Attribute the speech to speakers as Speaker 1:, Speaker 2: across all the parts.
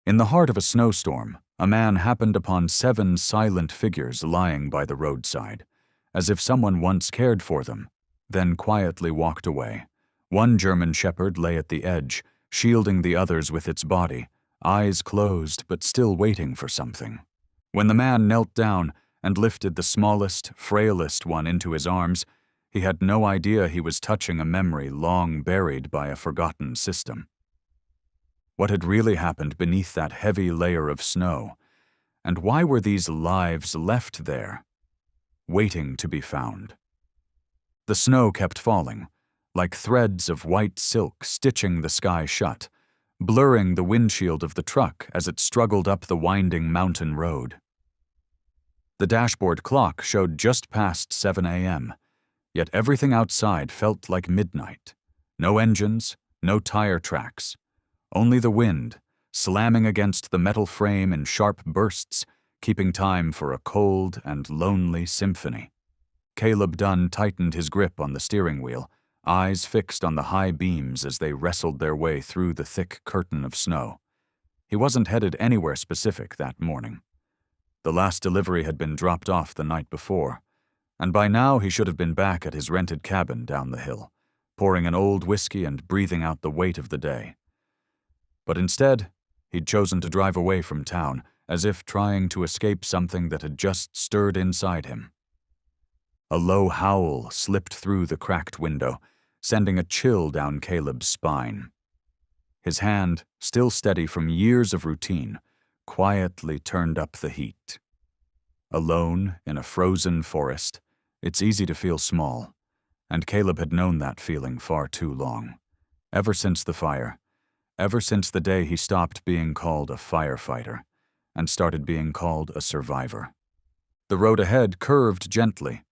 Speaker 1: In the heart of a snowstorm, a man happened upon 7 silent figures lying by the roadside, as if someone once cared for them, then quietly walked away. One German shepherd lay at the edge, shielding the others with its body, eyes closed but still waiting for something. When the man knelt down and lifted the smallest, frailest one into his arms, he had no idea he was touching a memory long buried by a forgotten system. What had really happened beneath that heavy layer of snow? And why were these lives left there, waiting to be found? The snow kept falling, like threads of white silk stitching the sky shut, blurring the windshield of the truck as it struggled up the winding mountain road. The dashboard clock showed just past 7 a.m., yet everything outside felt like midnight. No engines, no tire tracks, only the wind, slamming against the metal frame in sharp bursts, keeping time for a cold and lonely symphony. Caleb Dunn tightened his grip on the steering wheel, eyes fixed on the high beams as they wrestled their way through the thick curtain of snow. He wasn't headed anywhere specific that morning. The last delivery had been dropped off the night before, and by now he should have been back at his rented cabin down the hill, pouring an old whiskey and breathing out the weight of the day. But instead, he'd chosen to drive away from town, as if trying to escape something that had just stirred inside him. A low howl slipped through the cracked window, sending a chill down Caleb's spine. His hand, still steady from years of routine, quietly turned up the heat. Alone in a frozen forest, it's easy to feel small, and Caleb had known that feeling far too long. Ever since the fire, ever since the day he stopped being called a firefighter and started being called a survivor. The road ahead curved gently.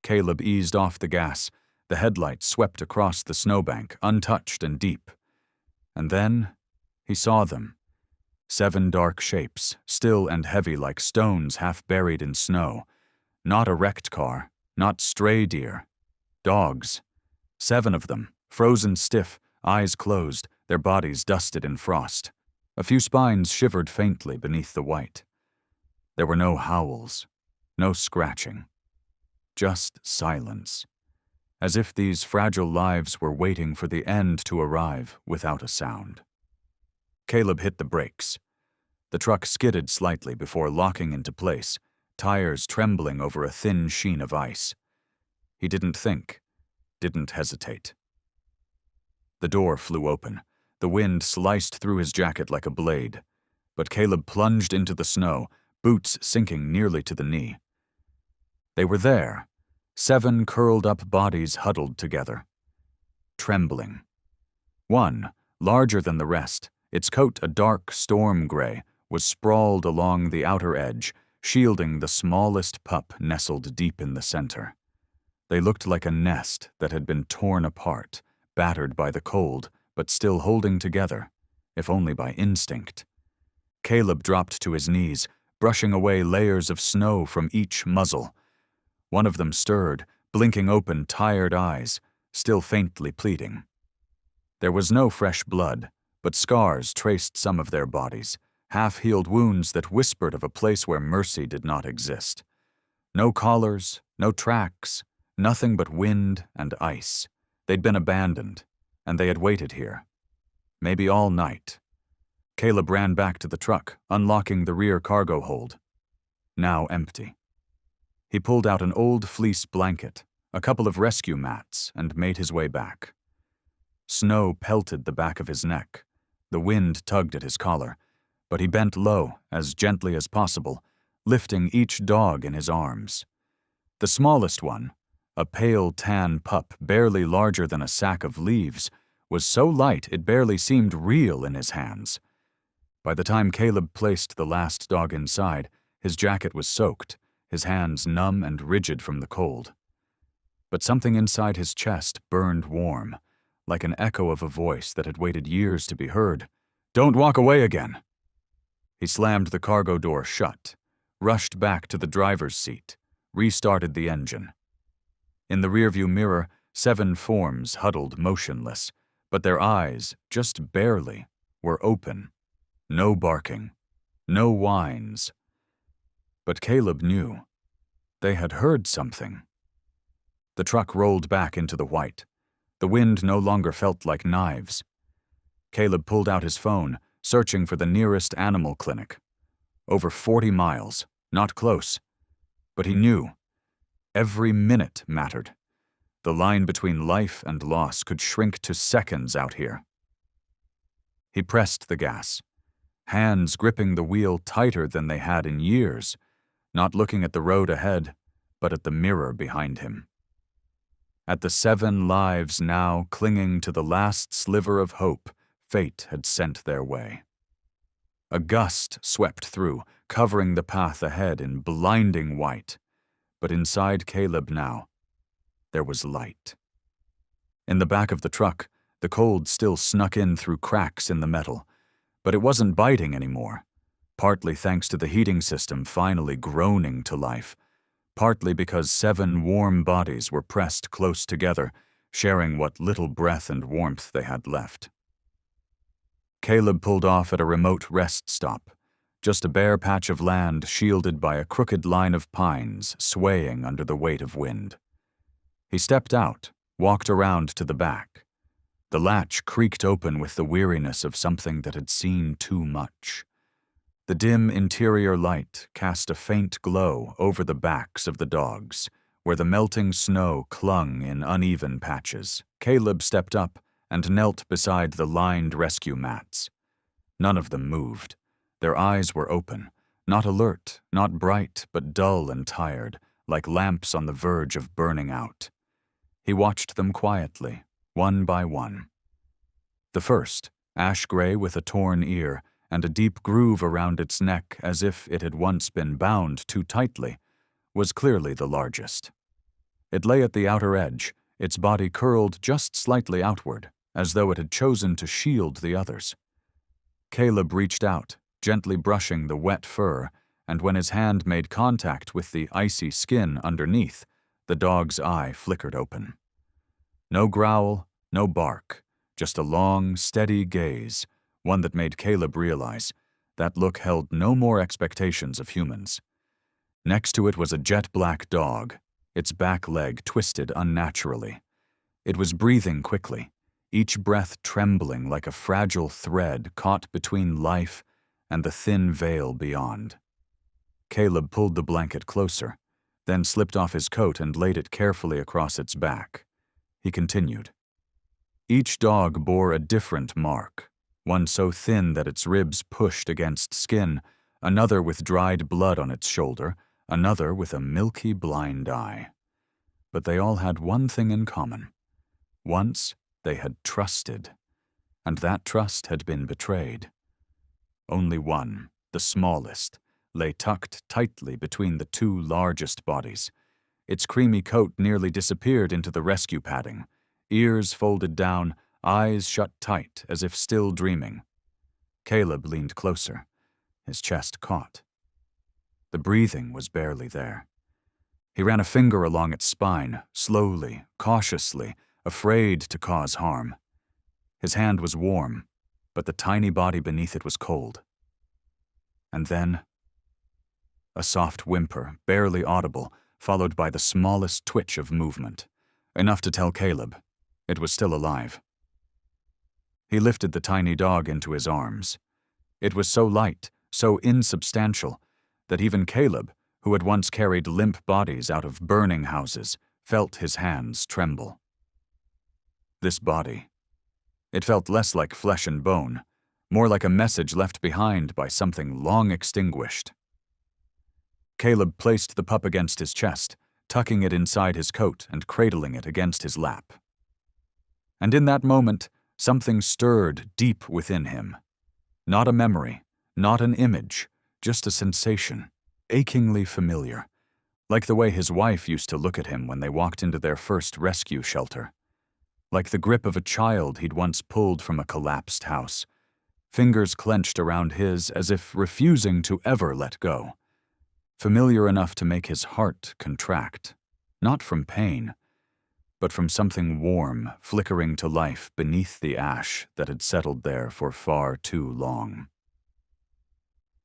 Speaker 1: Caleb eased off the gas. The headlights swept across the snowbank, untouched and deep. And then he saw them. 7 dark shapes, still and heavy like stones half buried in snow. Not a wrecked car, not stray deer. Dogs. 7 of them, frozen stiff, eyes closed, their bodies dusted in frost. A few spines shivered faintly beneath the white. There were no howls, no scratching. Just silence, as if these fragile lives were waiting for the end to arrive without a sound. Caleb hit the brakes. The truck skidded slightly before locking into place, tires trembling over a thin sheen of ice. He didn't think, didn't hesitate. The door flew open. The wind sliced through his jacket like a blade, but Caleb plunged into the snow, boots sinking nearly to the knee. They were there, 7 curled-up bodies huddled together, trembling. One, larger than the rest, its coat a dark storm gray, was sprawled along the outer edge, shielding the smallest pup nestled deep in the center. They looked like a nest that had been torn apart, battered by the cold, but still holding together, if only by instinct. Caleb dropped to his knees, brushing away layers of snow from each muzzle. One of them stirred, blinking open tired eyes, still faintly pleading. There was no fresh blood, but scars traced some of their bodies, half-healed wounds that whispered of a place where mercy did not exist. No collars, no tracks, nothing but wind and ice. They'd been abandoned, and they had waited here. Maybe all night. Caleb ran back to the truck, unlocking the rear cargo hold. Now empty. He pulled out an old fleece blanket, a couple of rescue mats, and made his way back. Snow pelted the back of his neck. The wind tugged at his collar, but he bent low, as gently as possible, lifting each dog in his arms. The smallest one, a pale tan pup barely larger than a sack of leaves, was so light it barely seemed real in his hands. By the time Caleb placed the last dog inside, his jacket was soaked, his hands numb and rigid from the cold. But something inside his chest burned warm, like an echo of a voice that had waited years to be heard. "Don't walk away again!" He slammed the cargo door shut, rushed back to the driver's seat, restarted the engine. In the rearview mirror, 7 forms huddled motionless, but their eyes, just barely, were open. no barking, no whines. But Caleb knew. They had heard something. The truck rolled back into the white. The wind no longer felt like knives. Caleb pulled out his phone, searching for the nearest animal clinic. Over 40 miles, not close. But he knew. Every minute mattered. The line between life and loss could shrink to seconds out here. He pressed the gas, hands gripping the wheel tighter than they had in years, not looking at the road ahead, but at the mirror behind him. At the 7 lives now clinging to the last sliver of hope fate had sent their way. A gust swept through, covering the path ahead in blinding white, but inside Caleb now, there was light. In the back of the truck, the cold still snuck in through cracks in the metal, but it wasn't biting anymore, partly thanks to the heating system finally groaning to life, partly because 7 warm bodies were pressed close together, sharing what little breath and warmth they had left. Caleb pulled off at a remote rest stop, just a bare patch of land shielded by a crooked line of pines swaying under the weight of wind. He stepped out, walked around to the back. The latch creaked open with the weariness of something that had seen too much. The dim interior light cast a faint glow over the backs of the dogs, where the melting snow clung in uneven patches. Caleb stepped up and knelt beside the lined rescue mats. None of them moved. Their eyes were open, not alert, not bright, but dull and tired, like lamps on the verge of burning out. He watched them quietly, one by one. The first, ash-gray with a torn ear and a deep groove around its neck as if it had once been bound too tightly, was clearly the largest. It lay at the outer edge, its body curled just slightly outward, as though it had chosen to shield the others. Caleb reached out, gently brushing the wet fur, and when his hand made contact with the icy skin underneath, the dog's eye flickered open. No growl, no bark, just a long, steady gaze, one that made Caleb realize that look held no more expectations of humans. Next to it was a jet-black dog, its back leg twisted unnaturally. It was breathing quickly, each breath trembling like a fragile thread caught between life and the thin veil beyond. Caleb pulled the blanket closer, then slipped off his coat and laid it carefully across its back. He continued. Each dog bore a different mark, one so thin that its ribs pushed against skin, another with dried blood on its shoulder, another with a milky blind eye. But they all had one thing in common. Once they had trusted, and that trust had been betrayed. Only one, the smallest, lay tucked tightly between the 2 largest bodies. Its creamy coat nearly disappeared into the rescue padding, ears folded down, eyes shut tight as if still dreaming. Caleb leaned closer, his chest caught. The breathing was barely there. He ran a finger along its spine, slowly, cautiously, afraid to cause harm. His hand was warm, but the tiny body beneath it was cold. And then, a soft whimper, barely audible, followed by the smallest twitch of movement, enough to tell Caleb it was still alive. He lifted the tiny dog into his arms. It was so light, so insubstantial, that even Caleb, who had once carried limp bodies out of burning houses, felt his hands tremble. This body. It felt less like flesh and bone, more like a message left behind by something long extinguished. Caleb placed the pup against his chest, tucking it inside his coat and cradling it against his lap. And in that moment, something stirred deep within him. Not a memory, not an image, just a sensation, achingly familiar, like the way his wife used to look at him when they walked into their first rescue shelter. Like the grip of a child he'd once pulled from a collapsed house, fingers clenched around his as if refusing to ever let go. Familiar enough to make his heart contract, not from pain, but from something warm flickering to life beneath the ash that had settled there for far too long.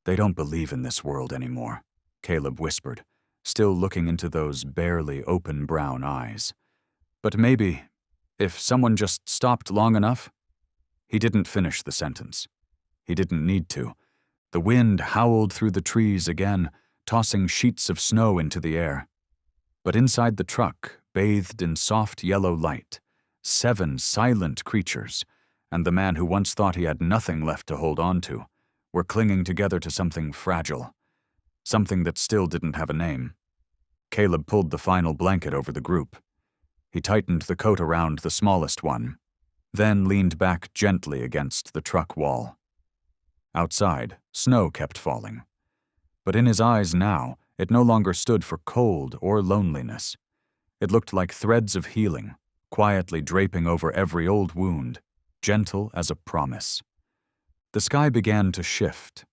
Speaker 1: "They don't believe in this world anymore," Caleb whispered, still looking into those barely open brown eyes. "But maybe, if someone just stopped long enough—" He didn't finish the sentence. He didn't need to. The wind howled through the trees again, tossing sheets of snow into the air. But inside the truck, bathed in soft yellow light, 7 silent creatures, and the man who once thought he had nothing left to hold on to, were clinging together to something fragile, something that still didn't have a name. Caleb pulled the final blanket over the group. He tightened the coat around the smallest one, then leaned back gently against the truck wall. Outside, snow kept falling. But in his eyes now, it no longer stood for cold or loneliness. It looked like threads of healing, quietly draping over every old wound, gentle as a promise. The sky began to shift.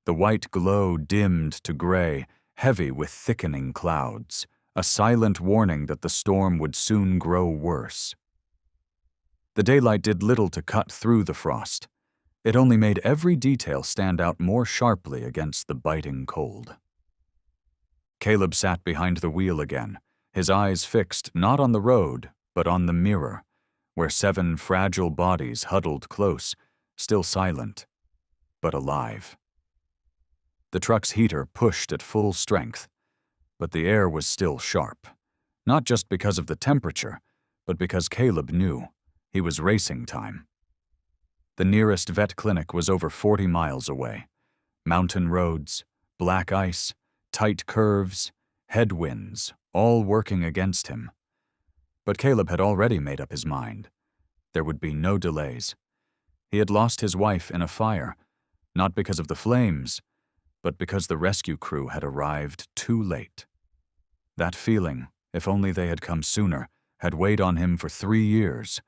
Speaker 1: The white glow dimmed to gray, heavy with thickening clouds, a silent warning that the storm would soon grow worse. The daylight did little to cut through the frost. It only made every detail stand out more sharply against the biting cold. Caleb sat behind the wheel again, his eyes fixed not on the road, but on the mirror, where 7 fragile bodies huddled close, still silent, but alive. The truck's heater pushed at full strength, but the air was still sharp, not just because of the temperature, but because Caleb knew he was racing time. The nearest vet clinic was over 40 miles away. Mountain roads, black ice, tight curves, headwinds, all working against him. But Caleb had already made up his mind. There would be no delays. He had lost his wife in a fire, not because of the flames, but because the rescue crew had arrived too late. That feeling, if only they had come sooner, had weighed on him for 3 years,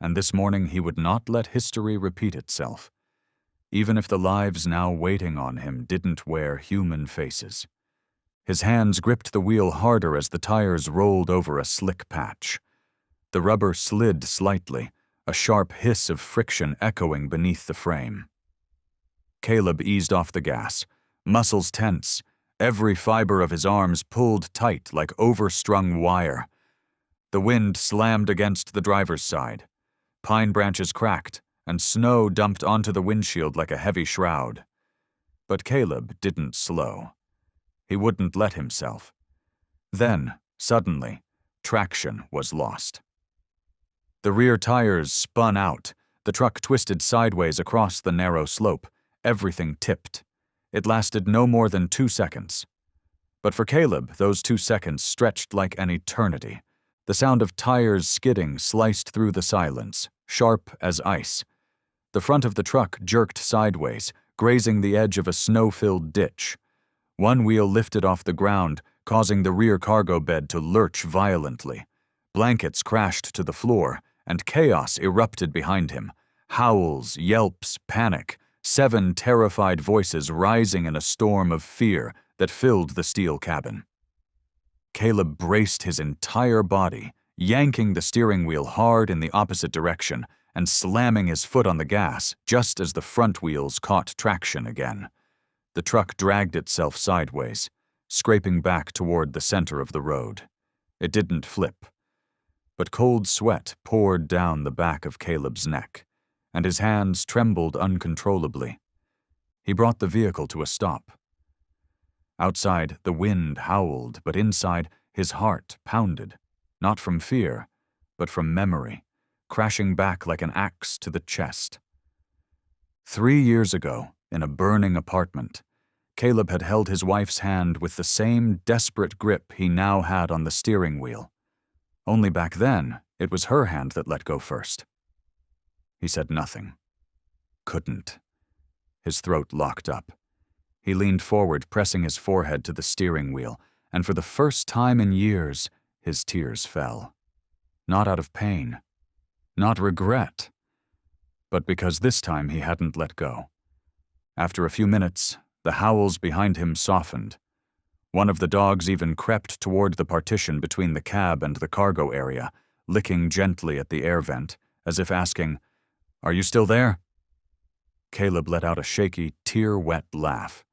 Speaker 1: and this morning he would not let history repeat itself, even if the lives now waiting on him didn't wear human faces. His hands gripped the wheel harder as the tires rolled over a slick patch. The rubber slid slightly, a sharp hiss of friction echoing beneath the frame. Caleb eased off the gas, muscles tense, every fiber of his arms pulled tight like overstrung wire. The wind slammed against the driver's side. Pine branches cracked, and snow dumped onto the windshield like a heavy shroud. But Caleb didn't slow. He wouldn't let himself. Then, suddenly, traction was lost. The rear tires spun out. The truck twisted sideways across the narrow slope. Everything tipped. It lasted no more than 2 seconds. But for Caleb, those 2 seconds stretched like an eternity. The sound of tires skidding sliced through the silence, sharp as ice. The front of the truck jerked sideways, grazing the edge of a snow-filled ditch. One wheel lifted off the ground, causing the rear cargo bed to lurch violently. Blankets crashed to the floor, and chaos erupted behind him. Howls, yelps, panic, 7 terrified voices rising in a storm of fear that filled the steel cabin. Caleb braced his entire body, yanking the steering wheel hard in the opposite direction and slamming his foot on the gas just as the front wheels caught traction again. The truck dragged itself sideways, scraping back toward the center of the road. It didn't flip. But cold sweat poured down the back of Caleb's neck, and his hands trembled uncontrollably. He brought the vehicle to a stop. Outside, the wind howled, but inside, his heart pounded, not from fear, but from memory, crashing back like an axe to the chest. 3 years ago, in a burning apartment, Caleb had held his wife's hand with the same desperate grip he now had on the steering wheel. Only back then, it was her hand that let go first. He said nothing. Couldn't. His throat locked up. He leaned forward, pressing his forehead to the steering wheel, and for the first time in years, his tears fell. Not out of pain, not regret, but because this time he hadn't let go. After a few minutes, the howls behind him softened. One of the dogs even crept toward the partition between the cab and the cargo area, licking gently at the air vent, as if asking, "Are you still there?" Caleb let out a shaky, tear-wet laugh.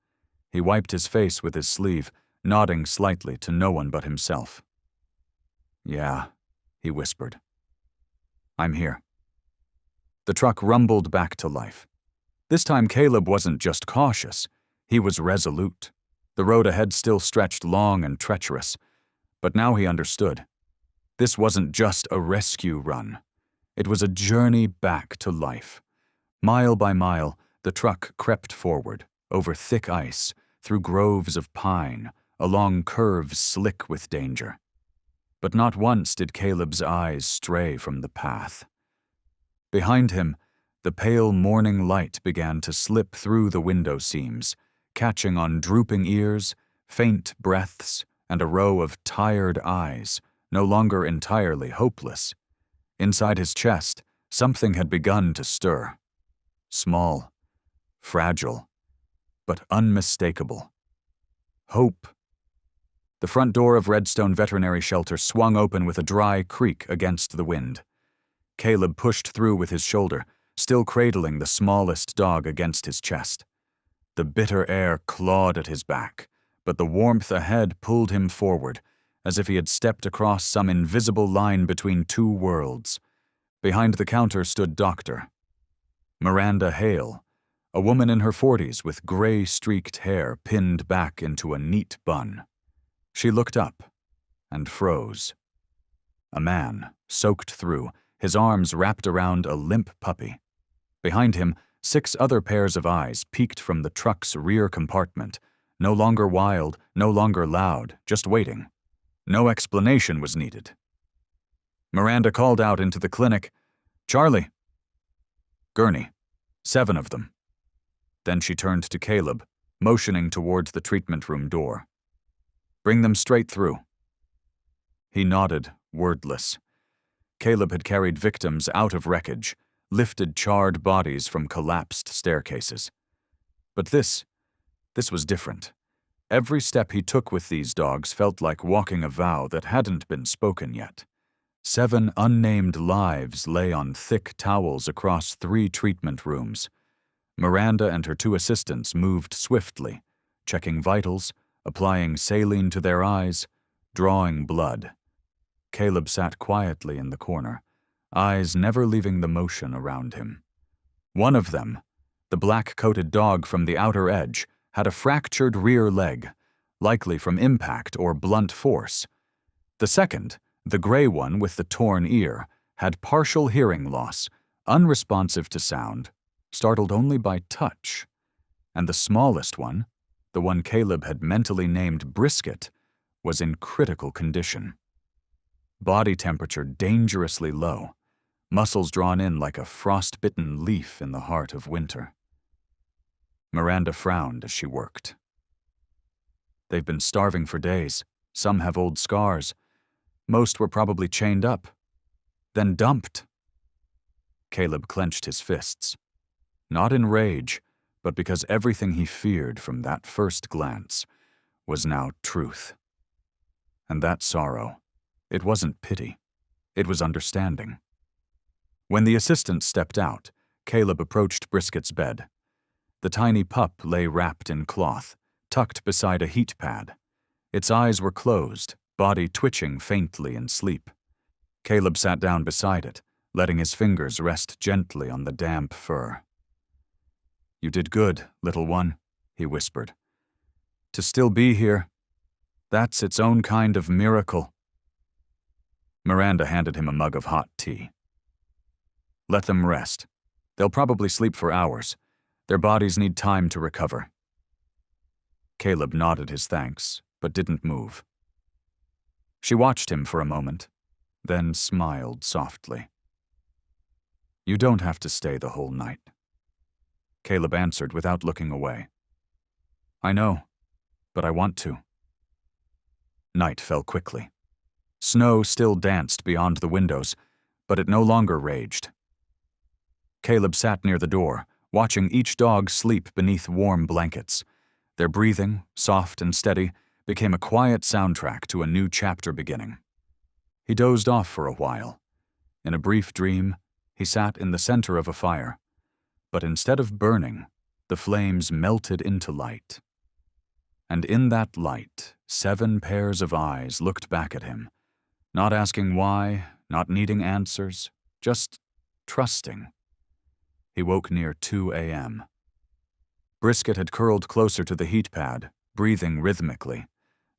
Speaker 1: He wiped his face with his sleeve, nodding slightly to no one but himself. "Yeah," he whispered. "I'm here." The truck rumbled back to life. This time Caleb wasn't just cautious, he was resolute. The road ahead still stretched long and treacherous, but now he understood. This wasn't just a rescue run. It was a journey back to life. Mile by mile, the truck crept forward, over thick ice, through groves of pine, along curves slick with danger. But not once did Caleb's eyes stray from the path. Behind him, the pale morning light began to slip through the window seams, catching on drooping ears, faint breaths, and a row of tired eyes, no longer entirely hopeless. Inside his chest, something had begun to stir. Small, fragile, but unmistakable. Hope. The front door of Redstone Veterinary Shelter swung open with a dry creak against the wind. Caleb pushed through with his shoulder, still cradling the smallest dog against his chest. The bitter air clawed at his back, but the warmth ahead pulled him forward, as if he had stepped across some invisible line between two worlds. Behind the counter stood Dr. Miranda Hale, a woman in her 40s with gray-streaked hair pinned back into a neat bun. She looked up and froze. A man, soaked through, his arms wrapped around a limp puppy. Behind him, 6 other pairs of eyes peeked from the truck's rear compartment, no longer wild, no longer loud, just waiting. No explanation was needed. Miranda called out into the clinic, "Charlie." "Gurney. 7 of them." Then she turned to Caleb, motioning towards the treatment room door. "Bring them straight through." He nodded, wordless. Caleb had carried victims out of wreckage, lifted charred bodies from collapsed staircases. But this was different. Every step he took with these dogs felt like walking a vow that hadn't been spoken yet. 7 unnamed lives lay on thick towels across 3 treatment rooms. Miranda and her 2 assistants moved swiftly, checking vitals, applying saline to their eyes, drawing blood. Caleb sat quietly in the corner, eyes never leaving the motion around him. One of them, the black-coated dog from the outer edge, had a fractured rear leg, likely from impact or blunt force. The second, the gray one with the torn ear, had partial hearing loss, unresponsive to sound, startled only by touch. And the smallest one, the one Caleb had mentally named Brisket, was in critical condition. Body temperature dangerously low, muscles drawn in like a frost-bitten leaf in the heart of winter. Miranda frowned as she worked. "They've been starving for days. Some have old scars. Most were probably chained up, then dumped." Caleb clenched his fists, not in rage, but because everything he feared from that first glance was now truth. And that sorrow, it wasn't pity, it was understanding. When the assistant stepped out, Caleb approached Brisket's bed. The tiny pup lay wrapped in cloth, tucked beside a heat pad. Its eyes were closed, body twitching faintly in sleep. Caleb sat down beside it, letting his fingers rest gently on the damp fur. "You did good, little one," he whispered. "To still be here, that's its own kind of miracle." Miranda handed him a mug of hot tea. "Let them rest. They'll probably sleep for hours. Their bodies need time to recover." Caleb nodded his thanks, but didn't move. She watched him for a moment, then smiled softly. "You don't have to stay the whole night." Caleb answered without looking away. "I know, but I want to." Night fell quickly. Snow still danced beyond the windows, but it no longer raged. Caleb sat near the door, watching each dog sleep beneath warm blankets. Their breathing, soft and steady, became a quiet soundtrack to a new chapter beginning. He dozed off for a while. In a brief dream, he sat in the center of a fire. but instead of burning, the flames melted into light. And in that light, 7 pairs of eyes looked back at him, not asking why, not needing answers, just trusting. He woke near 2 a.m. Brisket had curled closer to the heat pad, breathing rhythmically.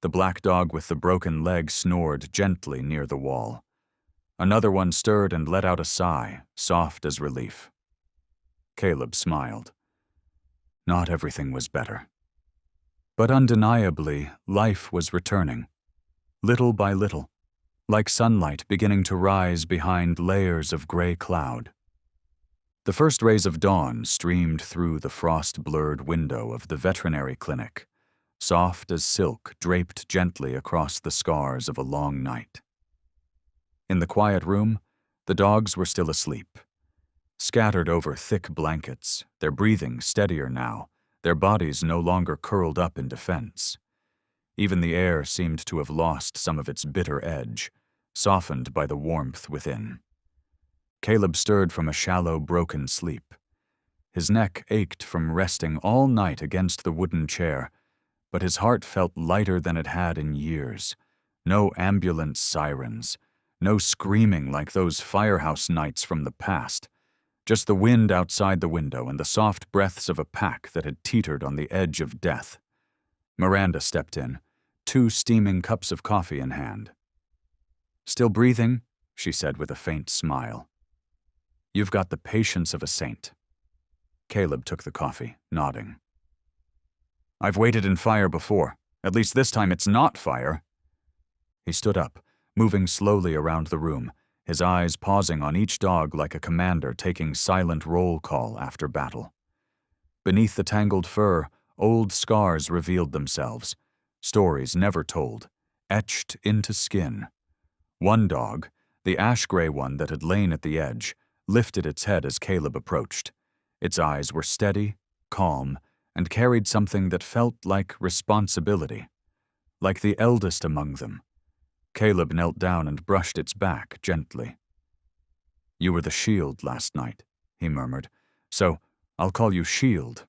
Speaker 1: The black dog with the broken leg snored gently near the wall. Another one stirred and let out a sigh, soft as relief. Caleb smiled. Not everything was better. But undeniably, life was returning, little by little, like sunlight beginning to rise behind layers of gray cloud. The first rays of dawn streamed through the frost-blurred window of the veterinary clinic, soft as silk draped gently across the scars of a long night. In the quiet room, the dogs were still asleep, scattered over thick blankets, their breathing steadier now, their bodies no longer curled up in defense. Even the air seemed to have lost some of its bitter edge, softened by the warmth within. Caleb stirred from a shallow, broken sleep. His neck ached from resting all night against the wooden chair, but his heart felt lighter than it had in years. No ambulance sirens, no screaming like those firehouse nights from the past. Just the wind outside the window and the soft breaths of a pack that had teetered on the edge of death. Miranda stepped in, 2 steaming cups of coffee in hand. "Still breathing?" she said with a faint smile. "You've got the patience of a saint." Caleb took the coffee, nodding. "I've waited in fire before. At least this time it's not fire." He stood up, moving slowly around the room, his eyes pausing on each dog like a commander taking silent roll call after battle. Beneath the tangled fur, old scars revealed themselves, stories never told, etched into skin. One dog, the ash-gray one that had lain at the edge, lifted its head as Caleb approached. Its eyes were steady, calm, and carried something that felt like responsibility. Like the eldest among them, Caleb knelt down and brushed its back gently. "You were the Shield last night," he murmured, "so I'll call you Shield."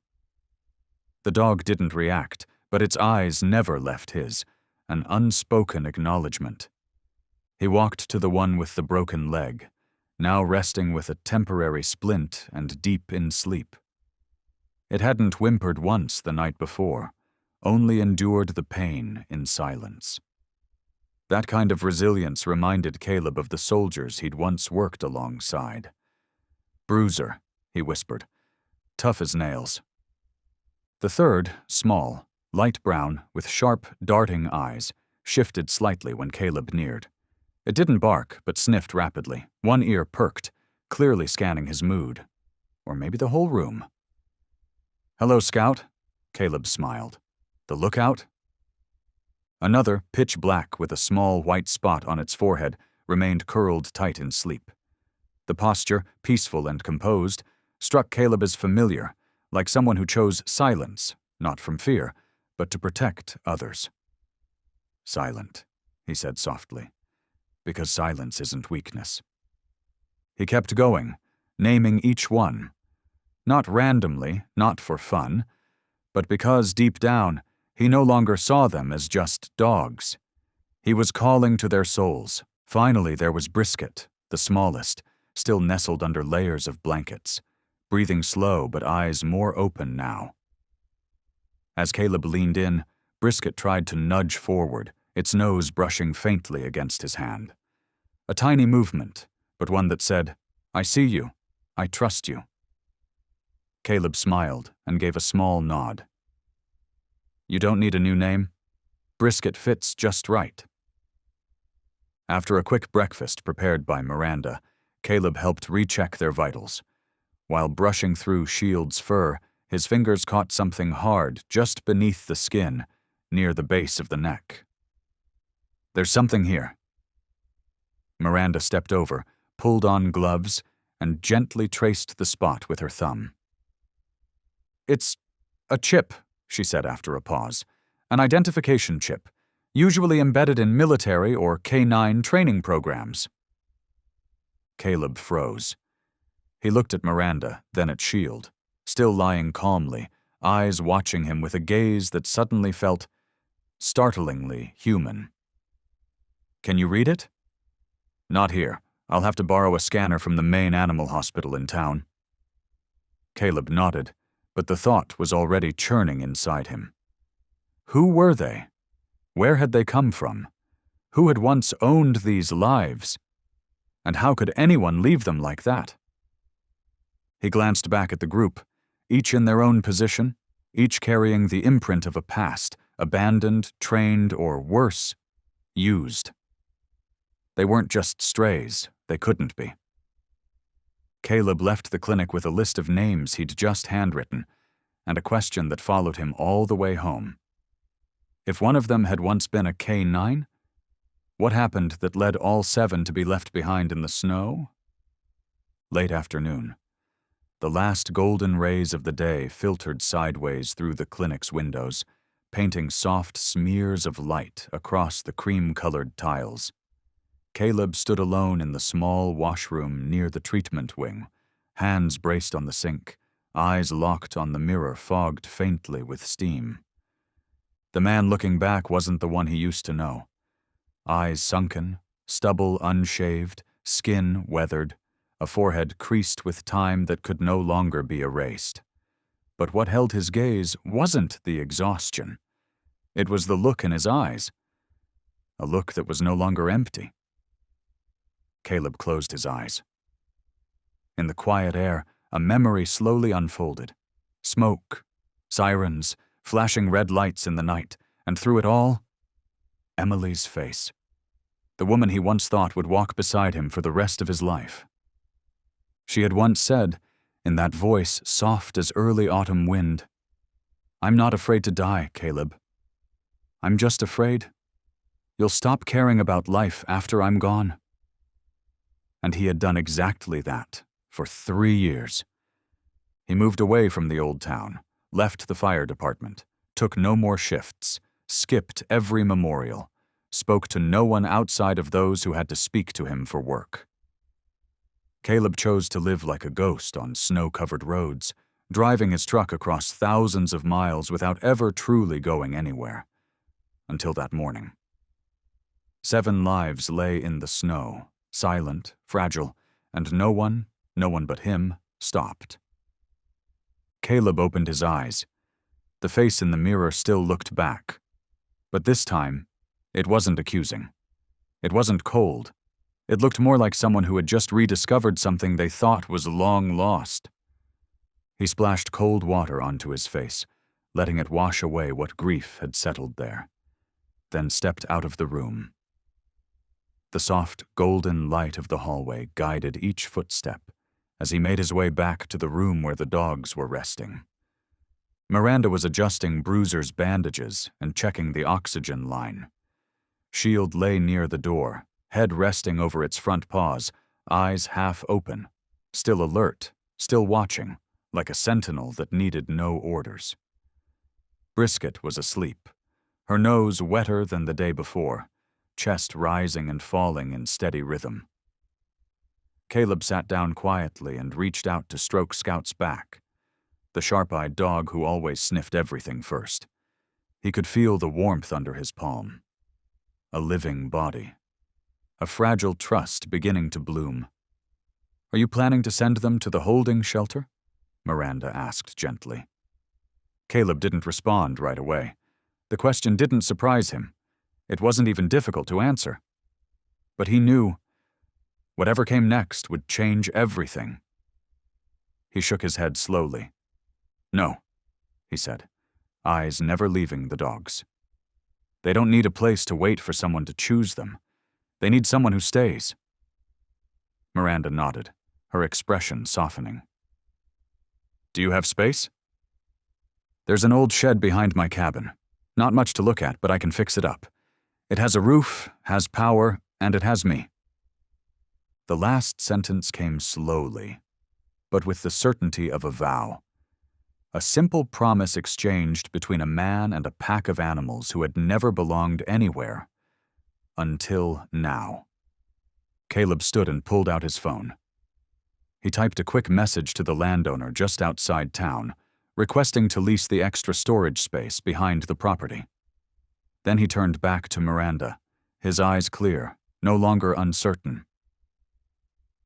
Speaker 1: The dog didn't react, but its eyes never left his, an unspoken acknowledgement. He walked to the one with the broken leg, now resting with a temporary splint and deep in sleep. It hadn't whimpered once the night before, only endured the pain in silence. That kind of resilience reminded Caleb of the soldiers he'd once worked alongside. "Bruiser," he whispered, "tough as nails." The third, small, light brown, with sharp, darting eyes, shifted slightly when Caleb neared. It didn't bark, but sniffed rapidly, one ear perked, clearly scanning his mood. Or maybe the whole room. "Hello, Scout," Caleb smiled. "The lookout?" Another, pitch black with a small white spot on its forehead, remained curled tight in sleep. The posture, peaceful and composed, struck Caleb as familiar, like someone who chose silence, not from fear, but to protect others. "Silent," he said softly, "because silence isn't weakness." He kept going, naming each one. Not randomly, not for fun, but because deep down, he no longer saw them as just dogs. He was calling to their souls. Finally, there was Brisket, the smallest, still nestled under layers of blankets, breathing slow but eyes more open now. As Caleb leaned in, Brisket tried to nudge forward, its nose brushing faintly against his hand. A tiny movement, but one that said, "I see you. I trust you." Caleb smiled and gave a small nod. "You don't need a new name. Brisket fits just right." After a quick breakfast prepared by Miranda, Caleb helped recheck their vitals. While brushing through Shield's fur, his fingers caught something hard just beneath the skin, near the base of the neck. "There's something here." Miranda stepped over, pulled on gloves, and gently traced the spot with her thumb. "It's a chip," she said after a pause. "An identification chip, usually embedded in military or K-9 training programs." Caleb froze. He looked at Miranda, then at Shield, still lying calmly, eyes watching him with a gaze that suddenly felt startlingly human. "Can you read it?" "Not here. I'll have to borrow a scanner from the main animal hospital in town." Caleb nodded, but the thought was already churning inside him. Who were they? Where had they come from? Who had once owned these lives? And how could anyone leave them like that? He glanced back at the group, each in their own position, each carrying the imprint of a past, abandoned, trained, or worse, used. They weren't just strays, they couldn't be. Caleb left the clinic with a list of names he'd just handwritten, and a question that followed him all the way home. If one of them had once been a K9, what happened that led all 7 to be left behind in the snow? Late afternoon. The last golden rays of the day filtered sideways through the clinic's windows, painting soft smears of light across the cream-colored tiles. Caleb stood alone in the small washroom near the treatment wing, hands braced on the sink, eyes locked on the mirror fogged faintly with steam. The man looking back wasn't the one he used to know. Eyes sunken, stubble unshaved, skin weathered, a forehead creased with time that could no longer be erased. But what held his gaze wasn't the exhaustion. It was the look in his eyes. A look that was no longer empty. Caleb closed his eyes. In the quiet air, a memory slowly unfolded. Smoke, sirens, flashing red lights in the night, and through it all, Emily's face. The woman he once thought would walk beside him for the rest of his life. She had once said, in that voice soft as early autumn wind, "I'm not afraid to die, Caleb. I'm just afraid you'll stop caring about life after I'm gone." And he had done exactly that for 3 years. He moved away from the old town, left the fire department, took no more shifts, skipped every memorial, spoke to no one outside of those who had to speak to him for work. Caleb chose to live like a ghost on snow-covered roads, driving his truck across thousands of miles without ever truly going anywhere. Until that morning. 7 lives lay in the snow, silent, fragile, and no one but him, stopped. Caleb opened his eyes. The face in the mirror still looked back. But this time, it wasn't accusing. It wasn't cold. It looked more like someone who had just rediscovered something they thought was long lost. He splashed cold water onto his face, letting it wash away what grief had settled there, then stepped out of the room. The soft, golden light of the hallway guided each footstep as he made his way back to the room where the dogs were resting. Miranda was adjusting Bruiser's bandages and checking the oxygen line. Shield lay near the door, head resting over its front paws, eyes half open, still alert, still watching, like a sentinel that needed no orders. Brisket was asleep, her nose wetter than the day before, chest rising and falling in steady rhythm. Caleb sat down quietly and reached out to stroke Scout's back, the sharp-eyed dog who always sniffed everything first. He could feel the warmth under his palm. A living body. A fragile trust beginning to bloom. "Are you planning to send them to the holding shelter?" Miranda asked gently. Caleb didn't respond right away. The question didn't surprise him. It wasn't even difficult to answer. But he knew whatever came next would change everything. He shook his head slowly. "No," he said, eyes never leaving the dogs. "They don't need a place to wait for someone to choose them. They need someone who stays." Miranda nodded, her expression softening. "Do you have space?" "There's an old shed behind my cabin. Not much to look at, but I can fix it up. It has a roof, has power, and it has me." The last sentence came slowly, but with the certainty of a vow. A simple promise exchanged between a man and a pack of animals who had never belonged anywhere. Until now. Caleb stood and pulled out his phone. He typed a quick message to the landowner just outside town, requesting to lease the extra storage space behind the property. Then he turned back to Miranda, his eyes clear, no longer uncertain.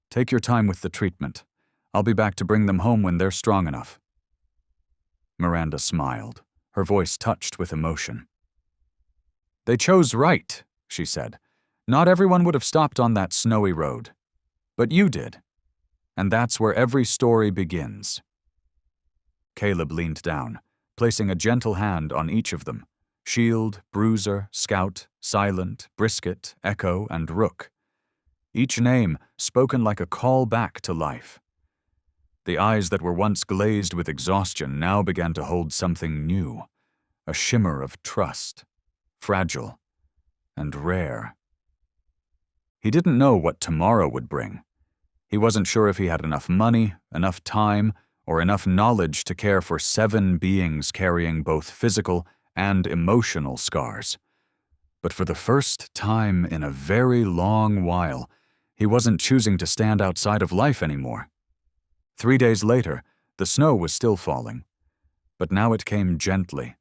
Speaker 1: "Take your time with the treatment. I'll be back to bring them home when they're strong enough." Miranda smiled, her voice touched with emotion. "They chose right," she said. "Not everyone would have stopped on that snowy road. But you did. And that's where every story begins." Caleb leaned down, placing a gentle hand on each of them: Shield, Bruiser, Scout, Silent, Brisket, Echo, and Rook. Each name spoken like a call back to life. The eyes that were once glazed with exhaustion now began to hold something new, a shimmer of trust, fragile and rare. He didn't know what tomorrow would bring. He wasn't sure if he had enough money, enough time, or enough knowledge to care for 7 beings carrying both physical and emotional scars. But for the first time in a very long while, he wasn't choosing to stand outside of life anymore. 3 days later, the snow was still falling, but now it came gently,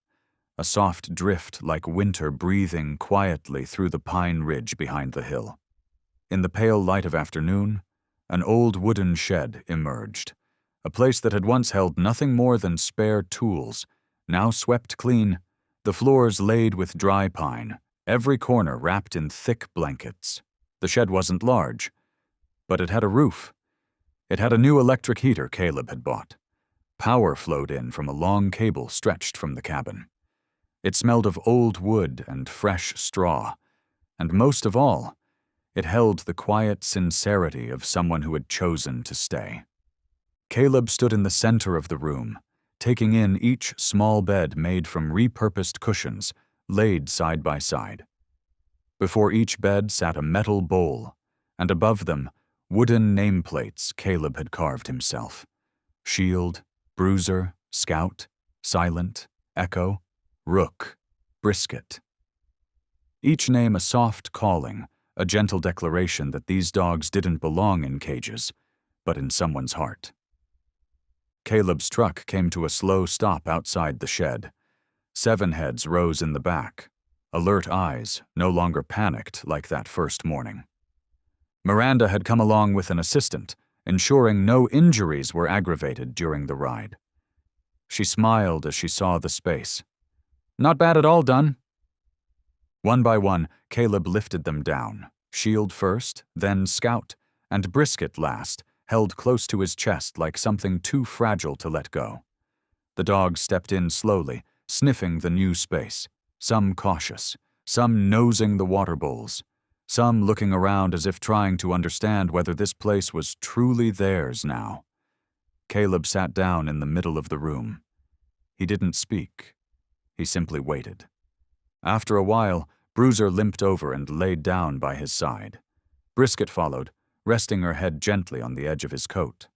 Speaker 1: a soft drift like winter breathing quietly through the pine ridge behind the hill. In the pale light of afternoon, an old wooden shed emerged, a place that had once held nothing more than spare tools, now swept clean, the floors laid with dry pine, every corner wrapped in thick blankets. The shed wasn't large, but it had a roof. It had a new electric heater Caleb had bought. Power flowed in from a long cable stretched from the cabin. It smelled of old wood and fresh straw, and most of all, it held the quiet sincerity of someone who had chosen to stay. Caleb stood in the center of the room, taking in each small bed made from repurposed cushions laid side by side. Before each bed sat a metal bowl, and above them, wooden nameplates Caleb had carved himself: Shield, Bruiser, Scout, Silent, Echo, Rook, Brisket. Each name a soft calling, a gentle declaration that these dogs didn't belong in cages, but in someone's heart. Caleb's truck came to a slow stop outside the shed. 7 heads rose in the back, alert eyes, no longer panicked like that first morning. Miranda had come along with an assistant, ensuring no injuries were aggravated during the ride. She smiled as she saw the space. "Not bad at all, Dunn." One by one, Caleb lifted them down, Shield first, then Scout, and Brisket last, held close to his chest like something too fragile to let go. The dogs stepped in slowly, sniffing the new space, some cautious, some nosing the water bowls, some looking around as if trying to understand whether this place was truly theirs now. Caleb sat down in the middle of the room. He didn't speak. He simply waited. After a while, Bruiser limped over and laid down by his side. Brisket followed, resting her head gently on the edge of his coat.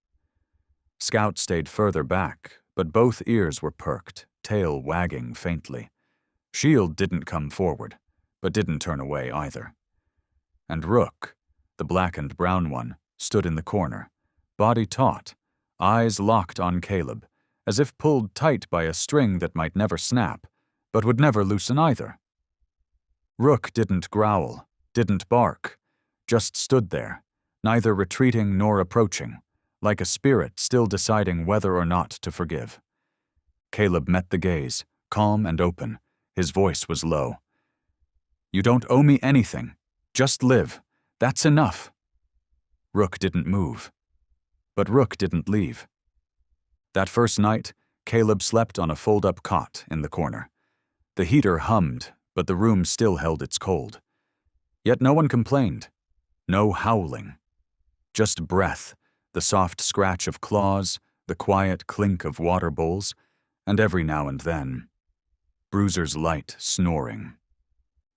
Speaker 1: Scout stayed further back, but both ears were perked, tail wagging faintly. Shield didn't come forward, but didn't turn away either. And Rook, the black and brown one, stood in the corner, body taut, eyes locked on Caleb, as if pulled tight by a string that might never snap, but would never loosen either. Rook didn't growl, didn't bark, just stood there, neither retreating nor approaching, like a spirit still deciding whether or not to forgive. Caleb met the gaze, calm and open. His voice was low. "You don't owe me anything. Just live. That's enough." Rook didn't move. But Rook didn't leave. That first night, Caleb slept on a fold-up cot in the corner. The heater hummed, but the room still held its cold. Yet no one complained. No howling. Just breath, the soft scratch of claws, the quiet clink of water bowls, and every now and then, Bruiser's light snoring.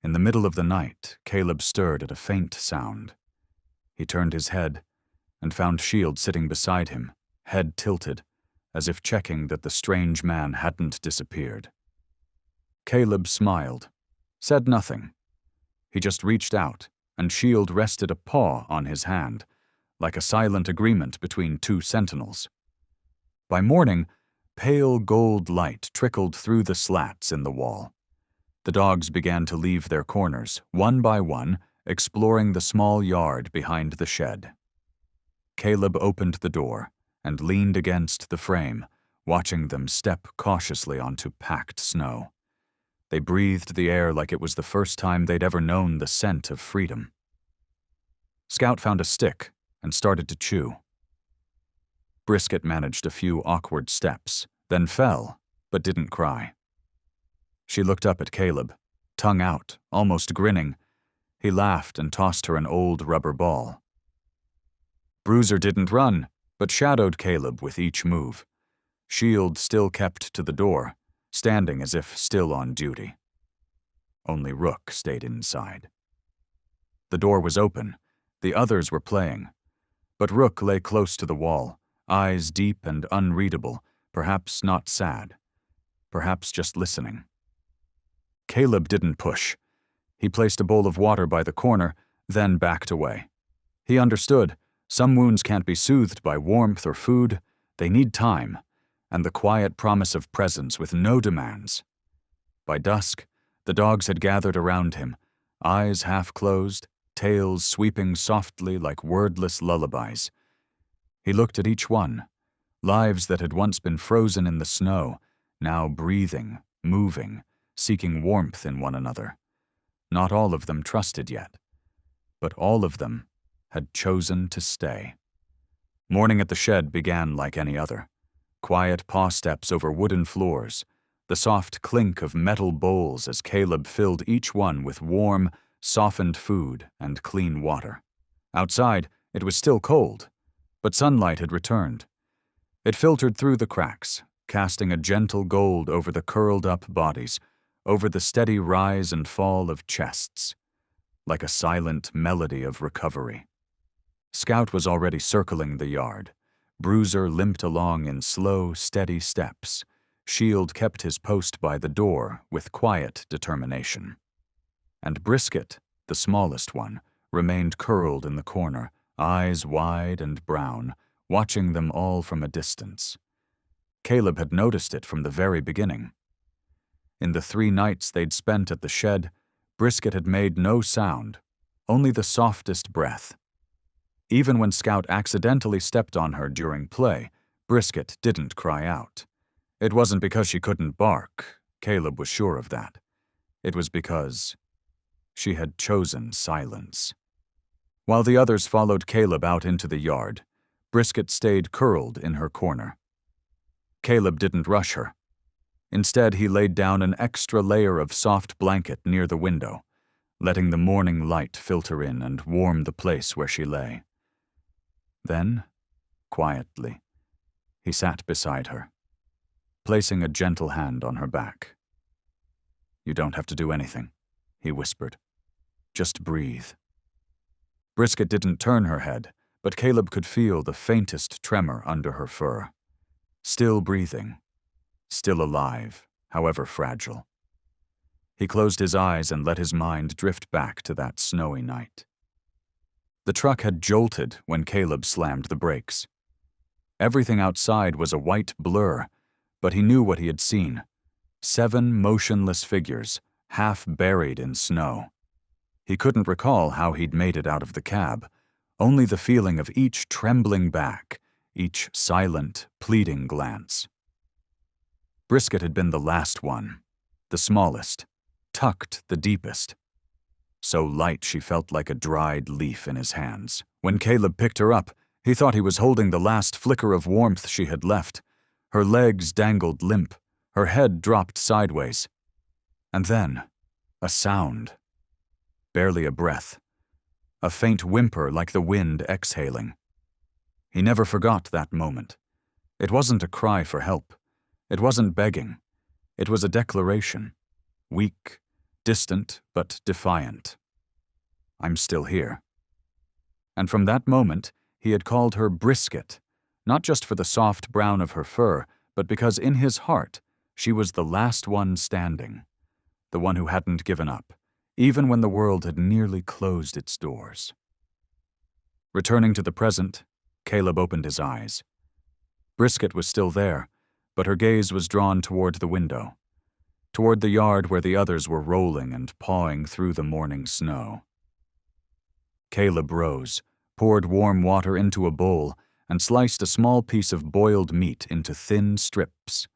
Speaker 1: In the middle of the night, Caleb stirred at a faint sound. He turned his head and found Shield sitting beside him, head tilted, as if checking that the strange man hadn't disappeared. Caleb smiled, said nothing. He just reached out, and Shield rested a paw on his hand, like a silent agreement between two sentinels. By morning, pale gold light trickled through the slats in the wall. The dogs began to leave their corners, one by one, exploring the small yard behind the shed. Caleb opened the door and leaned against the frame, watching them step cautiously onto packed snow. They breathed the air like it was the first time they'd ever known the scent of freedom. Scout found a stick and started to chew. Brisket managed a few awkward steps, then fell, but didn't cry. She looked up at Caleb, tongue out, almost grinning. He laughed and tossed her an old rubber ball. Bruiser didn't run, but shadowed Caleb with each move. Shield still kept to the door, standing as if still on duty. Only Rook stayed inside. The door was open. The others were playing. But Rook lay close to the wall, eyes deep and unreadable, perhaps not sad, perhaps just listening. Caleb didn't push. He placed a bowl of water by the corner, then backed away. He understood. Some wounds can't be soothed by warmth or food. They need time, and the quiet promise of presence with no demands. By dusk, the dogs had gathered around him, eyes half closed, tails sweeping softly like wordless lullabies. He looked at each one, lives that had once been frozen in the snow, now breathing, moving, seeking warmth in one another. Not all of them trusted yet, but all of them had chosen to stay. Morning at the shed began like any other. Quiet paw steps over wooden floors, the soft clink of metal bowls as Caleb filled each one with warm, softened food and clean water. Outside, it was still cold, but sunlight had returned. It filtered through the cracks, casting a gentle gold over the curled-up bodies, over the steady rise and fall of chests, like a silent melody of recovery. Scout was already circling the yard. Bruiser limped along in slow, steady steps. Shield kept his post by the door with quiet determination. And Brisket, the smallest one, remained curled in the corner, eyes wide and brown, watching them all from a distance. Caleb had noticed it from the very beginning. In the 3 nights they'd spent at the shed, Brisket had made no sound, only the softest breath. Even when Scout accidentally stepped on her during play, Brisket didn't cry out. It wasn't because she couldn't bark. Caleb was sure of that. It was because she had chosen silence. While the others followed Caleb out into the yard, Brisket stayed curled in her corner. Caleb didn't rush her. Instead, he laid down an extra layer of soft blanket near the window, letting the morning light filter in and warm the place where she lay. Then, quietly, he sat beside her, placing a gentle hand on her back. "You don't have to do anything," he whispered. "Just breathe." Brisket didn't turn her head, but Caleb could feel the faintest tremor under her fur. Still breathing, still alive, however fragile. He closed his eyes and let his mind drift back to that snowy night. The truck had jolted when Caleb slammed the brakes. Everything outside was a white blur, but he knew what he had seen. 7 motionless figures, half buried in snow. He couldn't recall how he'd made it out of the cab, only the feeling of each trembling back, each silent, pleading glance. Brisket had been the last one, the smallest, tucked the deepest. So light she felt like a dried leaf in his hands. When Caleb picked her up, he thought he was holding the last flicker of warmth she had left. Her legs dangled limp, her head dropped sideways. And then, a sound. Barely a breath. A faint whimper like the wind exhaling. He never forgot that moment. It wasn't a cry for help. It wasn't begging. It was a declaration. Weak, distant, but defiant. "I'm still here." And from that moment, he had called her Brisket, not just for the soft brown of her fur, but because in his heart, she was the last one standing, the one who hadn't given up, even when the world had nearly closed its doors. Returning to the present, Caleb opened his eyes. Brisket was still there, but her gaze was drawn toward the window, toward the yard where the others were rolling and pawing through the morning snow. Caleb rose, poured warm water into a bowl, and sliced a small piece of boiled meat into thin strips.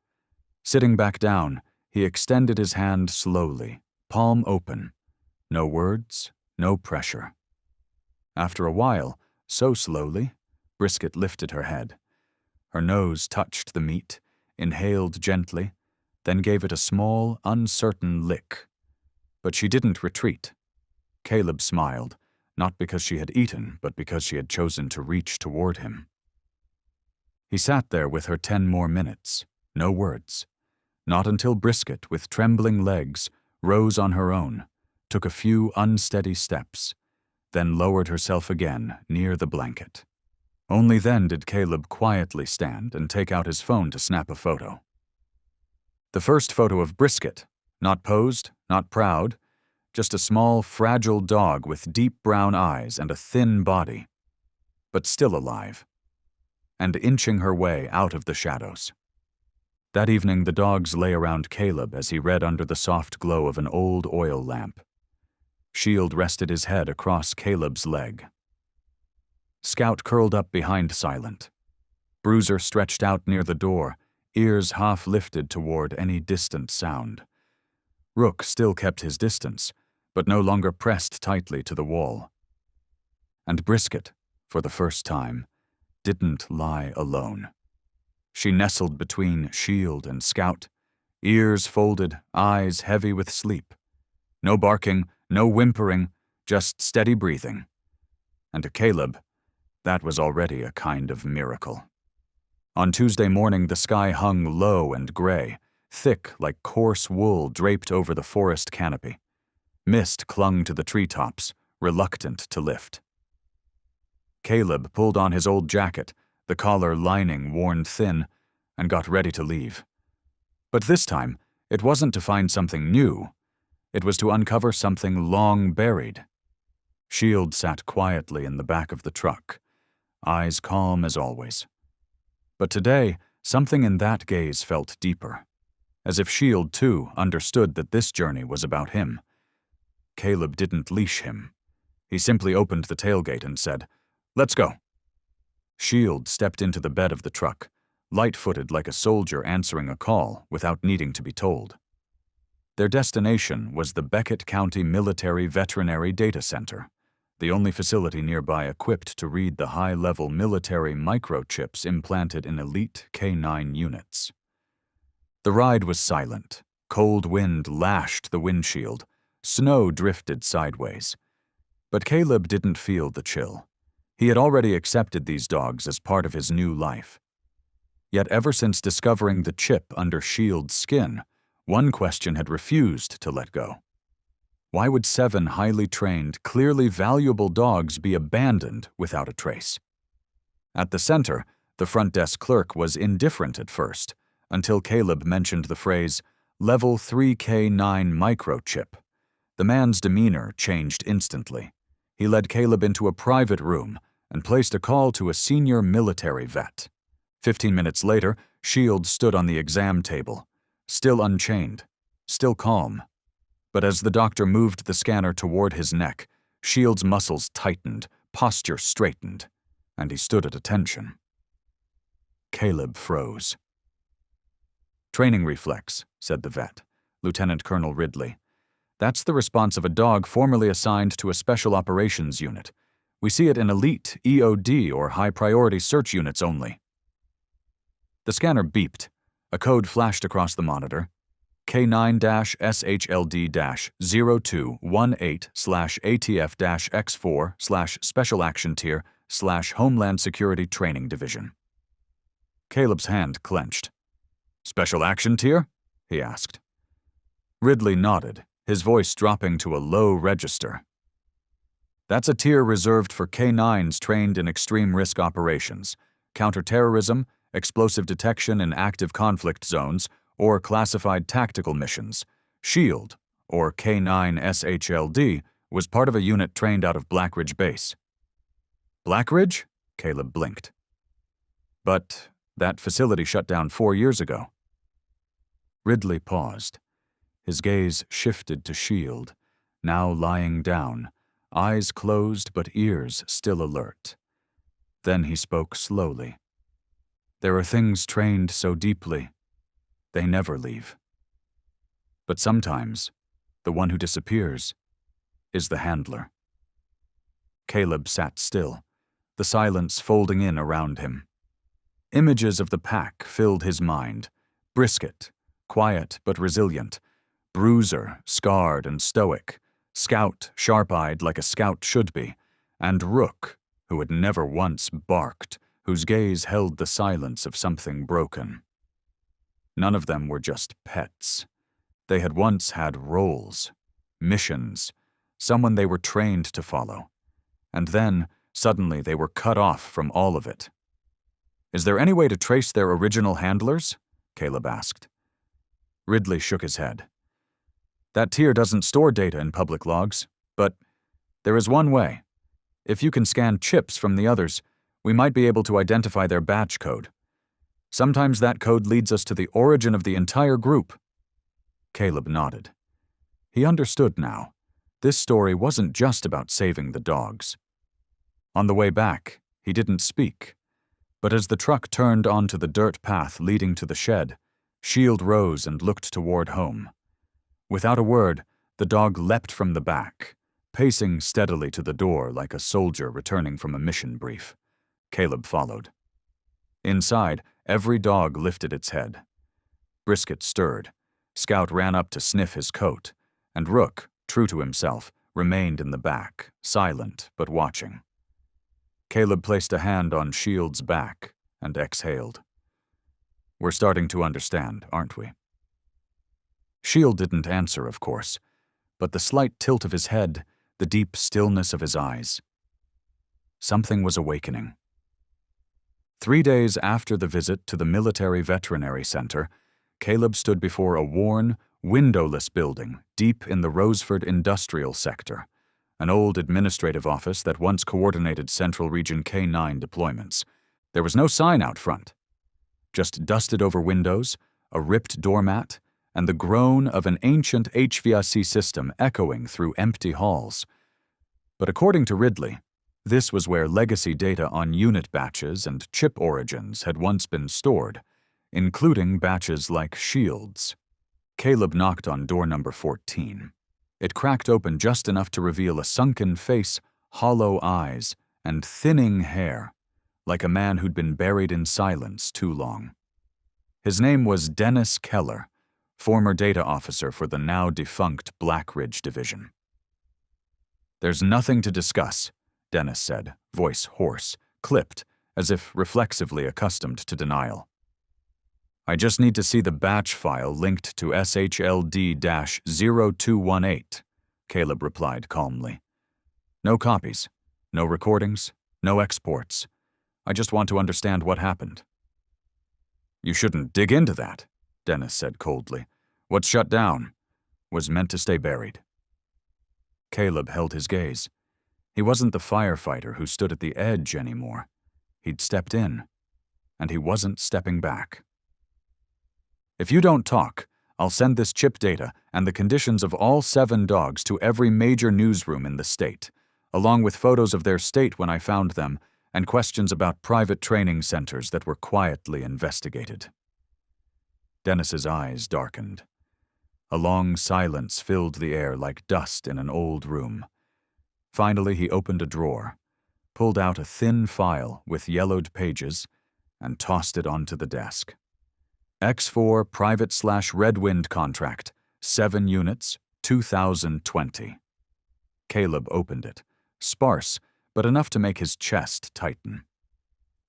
Speaker 1: Sitting back down, he extended his hand slowly, palm open. No words, no pressure. After a while, so slowly, Brisket lifted her head. Her nose touched the meat, inhaled gently, then gave it a small, uncertain lick. But she didn't retreat. Caleb smiled, not because she had eaten, but because she had chosen to reach toward him. He sat there with her 10 more minutes, no words. Not until Brisket, with trembling legs, rose on her own, took a few unsteady steps, then lowered herself again near the blanket. Only then did Caleb quietly stand and take out his phone to snap a photo. The first photo of Brisket, not posed, not proud, just a small, fragile dog with deep brown eyes and a thin body, but still alive, and inching her way out of the shadows. That evening, the dogs lay around Caleb as he read under the soft glow of an old oil lamp. Shield rested his head across Caleb's leg. Scout curled up behind Silent. Bruiser stretched out near the door, ears half lifted toward any distant sound. Rook still kept his distance, but no longer pressed tightly to the wall. And Brisket, for the first time, didn't lie alone. She nestled between Shield and Scout, ears folded, eyes heavy with sleep. No barking, no whimpering, just steady breathing. And to Caleb, that was already a kind of miracle. On Tuesday morning, the sky hung low and gray, thick like coarse wool draped over the forest canopy. Mist clung to the treetops, reluctant to lift. Caleb pulled on his old jacket, the collar lining worn thin, and got ready to leave. But this time, it wasn't to find something new. It was to uncover something long buried. Shield sat quietly in the back of the truck, eyes calm as always. But today, something in that gaze felt deeper, as if Shield, too, understood that this journey was about him. Caleb didn't leash him. He simply opened the tailgate and said, "Let's go." Shield stepped into the bed of the truck, light-footed like a soldier answering a call without needing to be told. Their destination was the Beckett County Military Veterinary Data Center, the only facility nearby equipped to read the high-level military microchips implanted in elite K9 units. The ride was silent. Cold wind lashed the windshield. Snow drifted sideways. But Caleb didn't feel the chill. He had already accepted these dogs as part of his new life. Yet ever since discovering the chip under Shield's skin, one question had refused to let go. Why would 7 highly trained, clearly valuable dogs be abandoned without a trace? At the center, the front desk clerk was indifferent at first, until Caleb mentioned the phrase, Level 3K9 microchip. The man's demeanor changed instantly. He led Caleb into a private room and placed a call to a senior military vet. 15 minutes later, Shield stood on the exam table, still unchained, still calm. But as the doctor moved the scanner toward his neck, Shield's muscles tightened, posture straightened, and he stood at attention. Caleb froze. "Training reflex," said the vet, Lieutenant Colonel Ridley. "That's the response of a dog formerly assigned to a special operations unit. We see it in elite, EOD, or high-priority search units only." The scanner beeped. A code flashed across the monitor. K9-SHLD-0218/ATF-X4/Special Action Tier/Homeland Security Training Division. Caleb's hand clenched. "Special Action Tier?" he asked. Ridley nodded, his voice dropping to a low register. "That's a tier reserved for K9s trained in extreme risk operations, counterterrorism, explosive detection in active conflict zones, or classified tactical missions. SHIELD, or K9 SHLD, was part of a unit trained out of Black Ridge Base." Blackridge? Caleb blinked. But that facility shut down 4 years ago. Ridley paused. His gaze shifted to Shield, now lying down, eyes closed but ears still alert. Then he spoke slowly. There are things trained so deeply, they never leave. But sometimes, the one who disappears is the handler. Caleb sat still, the silence folding in around him. Images of the pack filled his mind. Brisket, quiet but resilient. Bruiser, scarred and stoic. Scout, sharp-eyed like a scout should be. And Rook, who had never once barked, whose gaze held the silence of something broken. None of them were just pets. They had once had roles, missions, someone they were trained to follow. And then, suddenly, they were cut off from all of it. Is there any way to trace their original handlers? Caleb asked. Ridley shook his head. That tier doesn't store data in public logs, but there is one way. If you can scan chips from the others, we might be able to identify their batch code. Sometimes that code leads us to the origin of the entire group. Caleb nodded. He understood now. This story wasn't just about saving the dogs. On the way back, he didn't speak. But as the truck turned onto the dirt path leading to the shed, Shield rose and looked toward home. Without a word, the dog leapt from the back, pacing steadily to the door like a soldier returning from a mission brief. Caleb followed. Inside, every dog lifted its head. Brisket stirred. Scout ran up to sniff his coat, and Rook, true to himself, remained in the back, silent but watching. Caleb placed a hand on Shield's back and exhaled. We're starting to understand, aren't we? Shield didn't answer, of course, but the slight tilt of his head, the deep stillness of his eyes. Something was awakening. 3 days after the visit to the Military Veterinary Center, Caleb stood before a worn, windowless building deep in the Roseford industrial sector, an old administrative office that once coordinated Central Region K9 deployments. There was no sign out front. Just dusted-over windows, a ripped doormat, and the groan of an ancient HVAC system echoing through empty halls. But according to Ridley, this was where legacy data on unit batches and chip origins had once been stored, including batches like Shield's. Caleb knocked on door number 14. It cracked open just enough to reveal a sunken face, hollow eyes, and thinning hair, like a man who'd been buried in silence too long. His name was Dennis Keller, former data officer for the now-defunct Blackridge Division. There's nothing to discuss, Dennis said, voice hoarse, clipped, as if reflexively accustomed to denial. I just need to see the batch file linked to SHLD-0218, Caleb replied calmly. No copies, no recordings, no exports. I just want to understand what happened. You shouldn't dig into that, Dennis said coldly. What's shut down was meant to stay buried. Caleb held his gaze. He wasn't the firefighter who stood at the edge anymore. He'd stepped in, and he wasn't stepping back. If you don't talk, I'll send this chip data and the conditions of all 7 dogs to every major newsroom in the state, along with photos of their state when I found them and questions about private training centers that were quietly investigated. Dennis's eyes darkened. A long silence filled the air like dust in an old room. Finally, he opened a drawer, pulled out a thin file with yellowed pages, and tossed it onto the desk. X4 Private/Redwind contract, 7 units, 2020. Caleb opened it, sparse, but enough to make his chest tighten.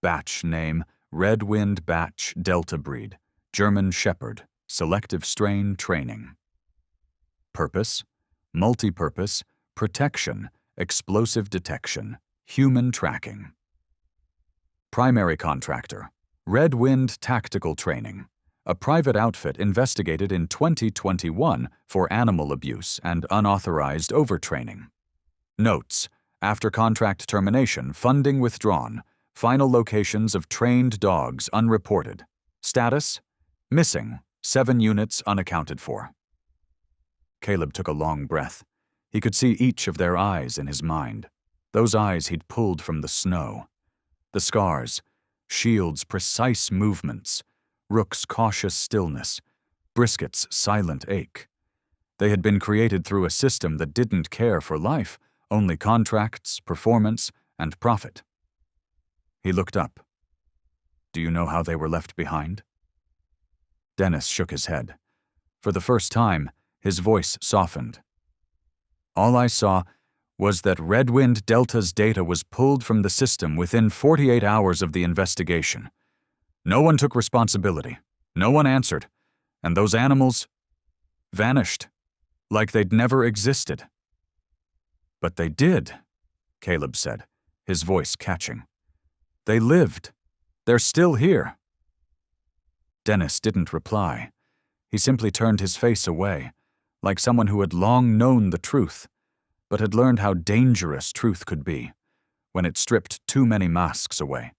Speaker 1: Batch name, Redwind Batch Delta Breed, German Shepherd, Selective Strain Training. Purpose, multi-purpose, protection, explosive detection, human tracking. Primary contractor, Redwind Tactical Training, a private outfit investigated in 2021 for animal abuse and unauthorized overtraining. Notes: After contract termination, funding withdrawn. Final locations of trained dogs unreported. Status: missing, 7 units unaccounted for. Caleb took a long breath. He could see each of their eyes in his mind. Those eyes he'd pulled from the snow. The scars, Shield's precise movements, Rook's cautious stillness, Brisket's silent ache. They had been created through a system that didn't care for life, only contracts, performance, and profit. He looked up. Do you know how they were left behind? Dennis shook his head. For the first time, his voice softened. All I saw was that Redwind Delta's data was pulled from the system within 48 hours of the investigation. No one took responsibility. No one answered. And those animals vanished, like they'd never existed. But they did, Caleb said, his voice catching. They lived. They're still here. Dennis didn't reply. He simply turned his face away, like someone who had long known the truth, but had learned how dangerous truth could be when it stripped too many masks away.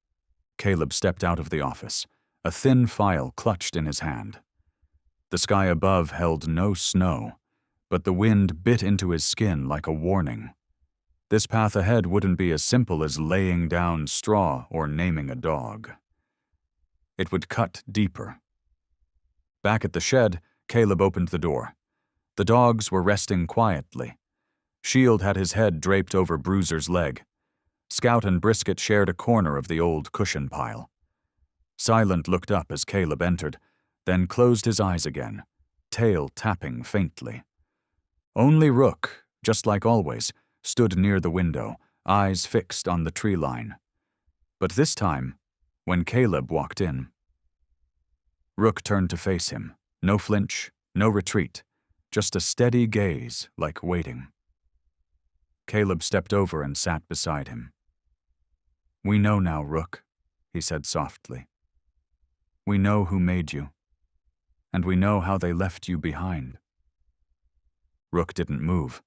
Speaker 1: Caleb stepped out of the office, a thin file clutched in his hand. The sky above held no snow, but the wind bit into his skin like a warning. This path ahead wouldn't be as simple as laying down straw or naming a dog. It would cut deeper. Back at the shed, Caleb opened the door. The dogs were resting quietly. Shield had his head draped over Bruiser's leg. Scout and Brisket shared a corner of the old cushion pile. Silent looked up as Caleb entered, then closed his eyes again, tail tapping faintly. Only Rook, just like always, stood near the window, eyes fixed on the tree line. But this time, when Caleb walked in, Rook turned to face him. No flinch, no retreat, just a steady gaze like waiting. Caleb stepped over and sat beside him. We know now, Rook, he said softly. We know who made you, and we know how they left you behind. Rook didn't move.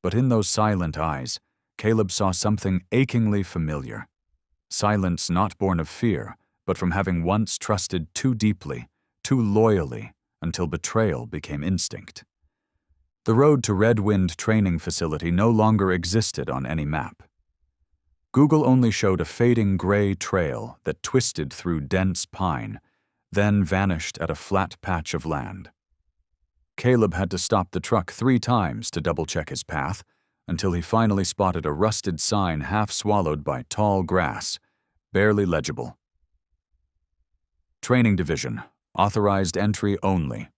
Speaker 1: But in those silent eyes, Caleb saw something achingly familiar. Silence not born of fear, but from having once trusted too deeply, too loyally, until betrayal became instinct. The road to Redwind Training Facility no longer existed on any map. Google only showed a fading gray trail that twisted through dense pine, then vanished at a flat patch of land. Caleb had to stop the truck 3 times to double-check his path, until he finally spotted a rusted sign half swallowed by tall grass, barely legible. Training Division, authorized entry only.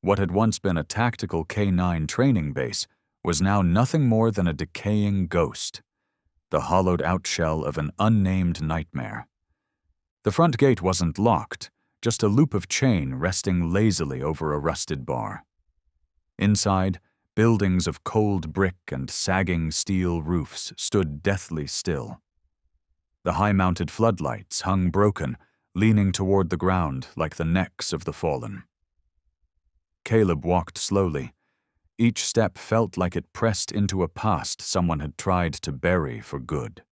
Speaker 1: What had once been a tactical K-9 training base was now nothing more than a decaying ghost, the hollowed-out shell of an unnamed nightmare. The front gate wasn't locked, just a loop of chain resting lazily over a rusted bar. Inside, buildings of cold brick and sagging steel roofs stood deathly still. The high-mounted floodlights hung broken, leaning toward the ground like the necks of the fallen. Caleb walked slowly. Each step felt like it pressed into a past someone had tried to bury for good.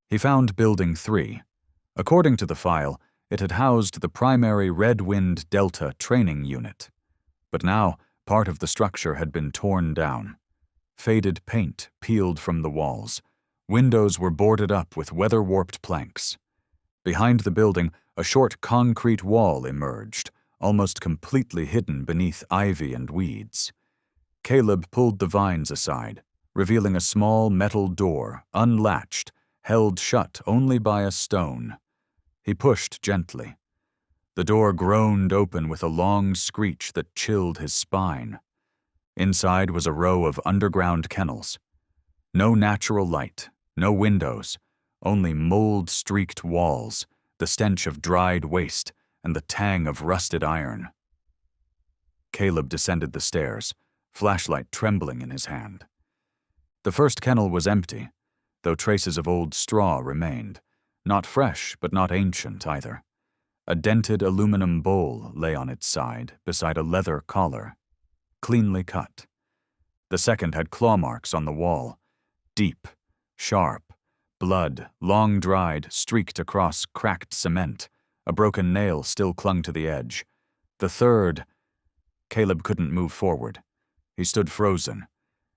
Speaker 1: He found Building 3. According to the file, it had housed the primary Redwind Delta training unit. But now, part of the structure had been torn down. Faded paint peeled from the walls. Windows were boarded up with weather-warped planks. Behind the building, a short concrete wall emerged, almost completely hidden beneath ivy and weeds. Caleb pulled the vines aside, revealing a small metal door, unlatched, held shut only by a stone. He pushed gently. The door groaned open with a long screech that chilled his spine. Inside was a row of underground kennels. No natural light, no windows, only mold-streaked walls, the stench of dried waste, and the tang of rusted iron. Caleb descended the stairs, flashlight trembling in his hand. The first kennel was empty, though traces of old straw remained, not fresh but not ancient either. A dented aluminum bowl lay on its side beside a leather collar, cleanly cut. The second had claw marks on the wall. Deep, sharp, blood, long dried, streaked across cracked cement. A broken nail still clung to the edge. The third. Caleb couldn't move forward. He stood frozen.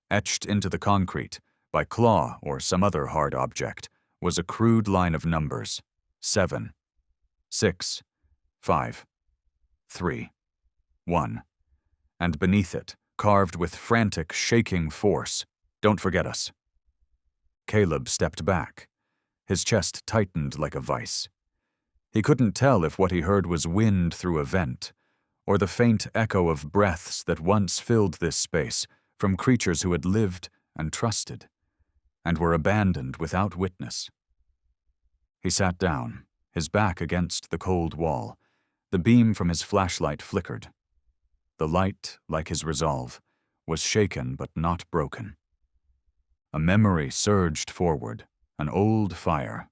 Speaker 1: Etched into the concrete, by claw or some other hard object, was a crude line of numbers. 7, 6, 5, 3, 1. And beneath it, carved with frantic, shaking force, "Don't forget us." Caleb stepped back. His chest tightened like a vice. He couldn't tell if what he heard was wind through a vent, or the faint echo of breaths that once filled this space from creatures who had lived and trusted, and were abandoned without witness. He sat down, his back against the cold wall. The beam from his flashlight flickered. The light, like his resolve, was shaken but not broken. A memory surged forward, an old fire.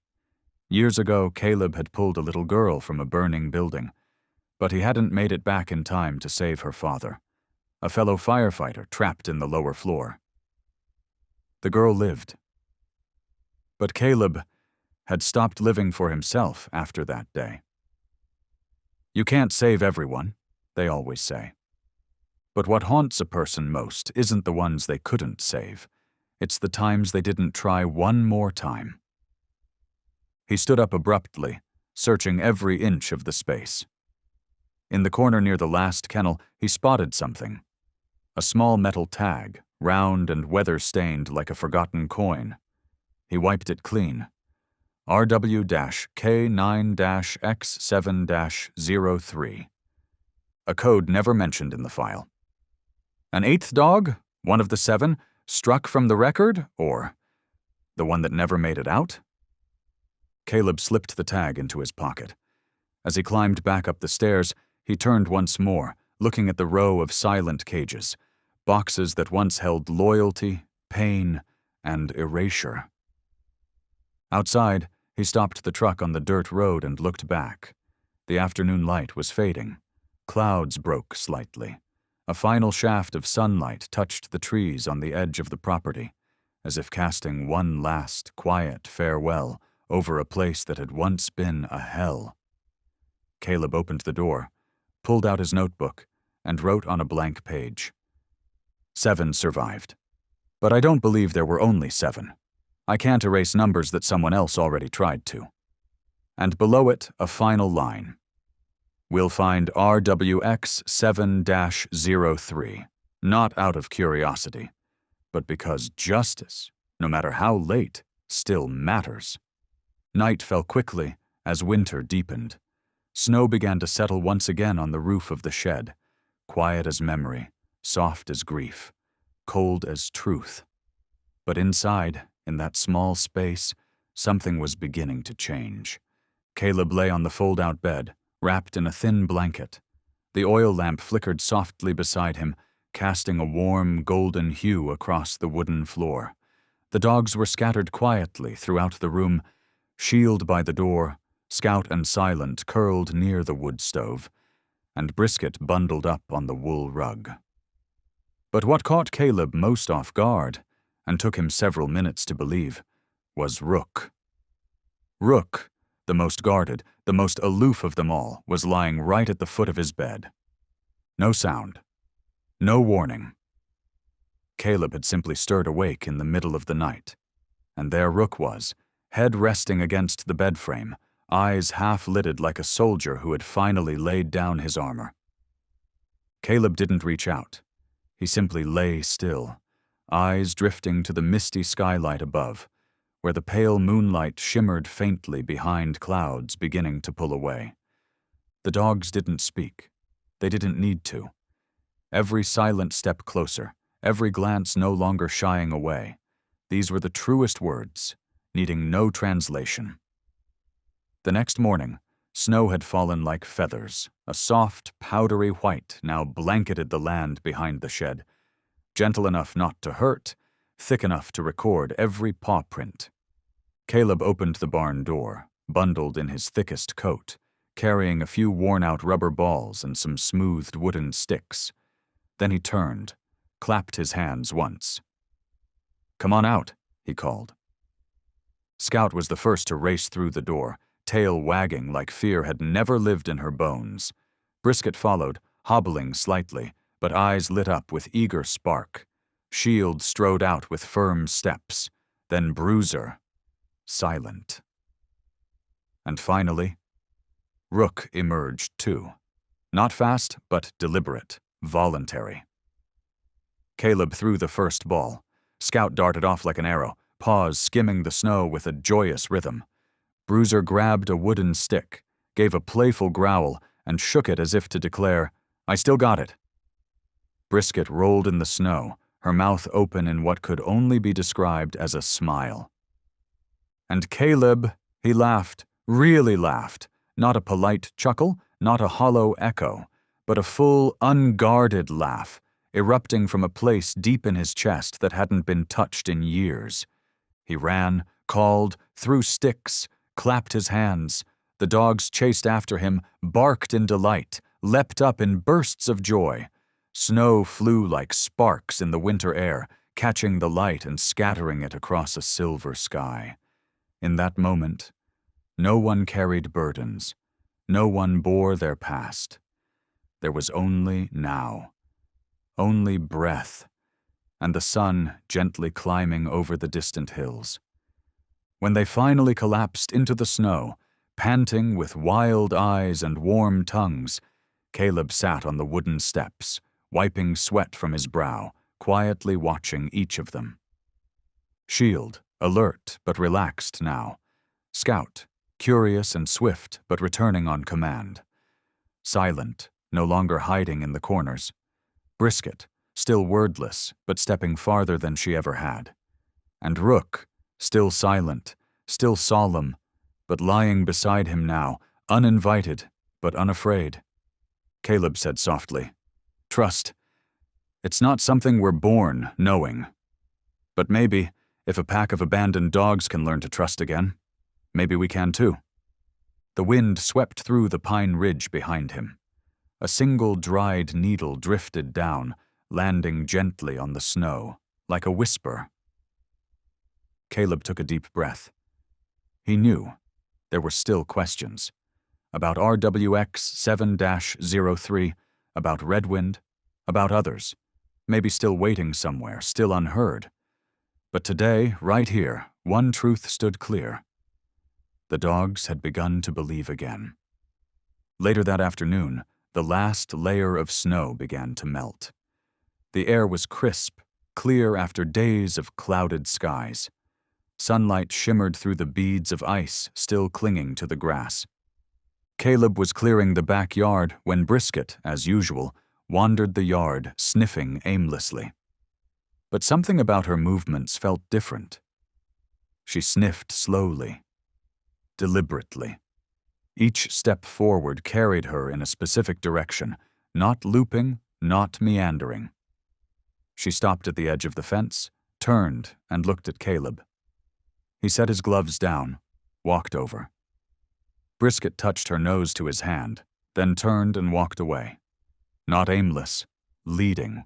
Speaker 1: Years ago, Caleb had pulled a little girl from a burning building, but he hadn't made it back in time to save her father, a fellow firefighter trapped in the lower floor. The girl lived. But Caleb had stopped living for himself after that day. You can't save everyone, they always say. But what haunts a person most isn't the ones they couldn't save. It's the times they didn't try one more time. He stood up abruptly, searching every inch of the space. In the corner near the last kennel, he spotted something. A small metal tag, round and weather-stained like a forgotten coin. He wiped it clean. RW-K9-X7-03. A code never mentioned in the file. An eighth dog, one of the 7, struck from the record, or the one that never made it out? Caleb slipped the tag into his pocket. As he climbed back up the stairs, he turned once more, looking at the row of silent cages, boxes that once held loyalty, pain, and erasure. Outside, he stopped the truck on the dirt road and looked back. The afternoon light was fading. Clouds broke slightly. A final shaft of sunlight touched the trees on the edge of the property, as if casting one last, quiet farewell over a place that had once been a hell. Caleb opened the door, pulled out his notebook, and wrote on a blank page. 7 survived. But I don't believe there were only 7. I can't erase numbers that someone else already tried to. And below it, a final line. We'll find RWX7-03, not out of curiosity, but because justice, no matter how late, still matters. Night fell quickly as winter deepened. Snow began to settle once again on the roof of the shed, quiet as memory, soft as grief, cold as truth. But inside, in that small space, something was beginning to change. Caleb lay on the fold-out bed, wrapped in a thin blanket. The oil lamp flickered softly beside him, casting a warm, golden hue across the wooden floor. The dogs were scattered quietly throughout the room. Shield by the door, Scout and Silent curled near the wood stove, and Brisket bundled up on the wool rug. But what caught Caleb most off guard, and took him several minutes to believe, was Rook. Rook, the most guarded, the most aloof of them all, was lying right at the foot of his bed. No sound. No warning. Caleb had simply stirred awake in the middle of the night, and there Rook was, head resting against the bed frame, eyes half-lidded like a soldier who had finally laid down his armor. Caleb didn't reach out. He simply lay still, eyes drifting to the misty skylight above, where the pale moonlight shimmered faintly behind clouds beginning to pull away. The dogs didn't speak. They didn't need to. Every silent step closer, every glance no longer shying away. These were the truest words, needing no translation. The next morning, snow had fallen like feathers. A soft, powdery white now blanketed the land behind the shed, gentle enough not to hurt, thick enough to record every paw print. Caleb opened the barn door, bundled in his thickest coat, carrying a few worn-out rubber balls and some smoothed wooden sticks. Then he turned, clapped his hands once. "Come on out," he called. Scout was the first to race through the door, tail wagging like fear had never lived in her bones. Brisket followed, hobbling slightly, but eyes lit up with eager spark. Shield strode out with firm steps, then Bruiser, silent. And finally, Rook emerged too. Not fast, but deliberate, voluntary. Caleb threw the first ball. Scout darted off like an arrow, paws skimming the snow with a joyous rhythm. Bruiser grabbed a wooden stick, gave a playful growl, and shook it as if to declare, "I still got it." Brisket rolled in the snow, her mouth open in what could only be described as a smile. And Caleb, he laughed, really laughed, not a polite chuckle, not a hollow echo, but a full, unguarded laugh, erupting from a place deep in his chest that hadn't been touched in years. He ran, called, threw sticks, clapped his hands. The dogs chased after him, barked in delight, leapt up in bursts of joy. Snow flew like sparks in the winter air, catching the light and scattering it across a silver sky. In that moment, no one carried burdens. No one bore their past. There was only now. Only breath, and the sun gently climbing over the distant hills. When they finally collapsed into the snow, panting with wild eyes and warm tongues, Caleb sat on the wooden steps, wiping sweat from his brow, quietly watching each of them. Shield, alert but relaxed now. Scout, curious and swift but returning on command. Silent, no longer hiding in the corners. Brisket, still wordless, but stepping farther than she ever had. And Rook, still silent, still solemn, but lying beside him now, uninvited, but unafraid. Caleb said softly, "Trust. It's not something we're born knowing. But maybe, if a pack of abandoned dogs can learn to trust again, maybe we can too." The wind swept through the pine ridge behind him. A single dried needle drifted down, landing gently on the snow, like a whisper. Caleb took a deep breath. He knew there were still questions. About RWX 7-03, about Redwind, about others, maybe still waiting somewhere, still unheard. But today, right here, one truth stood clear. The dogs had begun to believe again. Later that afternoon, the last layer of snow began to melt. The air was crisp, clear after days of clouded skies. Sunlight shimmered through the beads of ice still clinging to the grass. Caleb was clearing the backyard when Brisket, as usual, wandered the yard, sniffing aimlessly. But something about her movements felt different. She sniffed slowly, deliberately. Each step forward carried her in a specific direction, not looping, not meandering. She stopped at the edge of the fence, turned, and looked at Caleb. He set his gloves down, walked over. Brisket touched her nose to his hand, then turned and walked away. Not aimless, leading.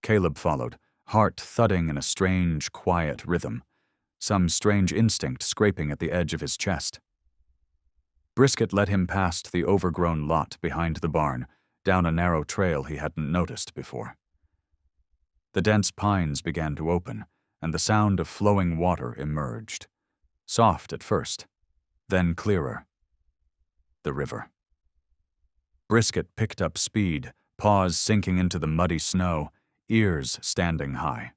Speaker 1: Caleb followed, heart thudding in a strange, quiet rhythm, some strange instinct scraping at the edge of his chest. Brisket led him past the overgrown lot behind the barn, down a narrow trail he hadn't noticed before. The dense pines began to open, and the sound of flowing water emerged. Soft at first, then clearer. The river. Brisket picked up speed, paws sinking into the muddy snow, ears standing high.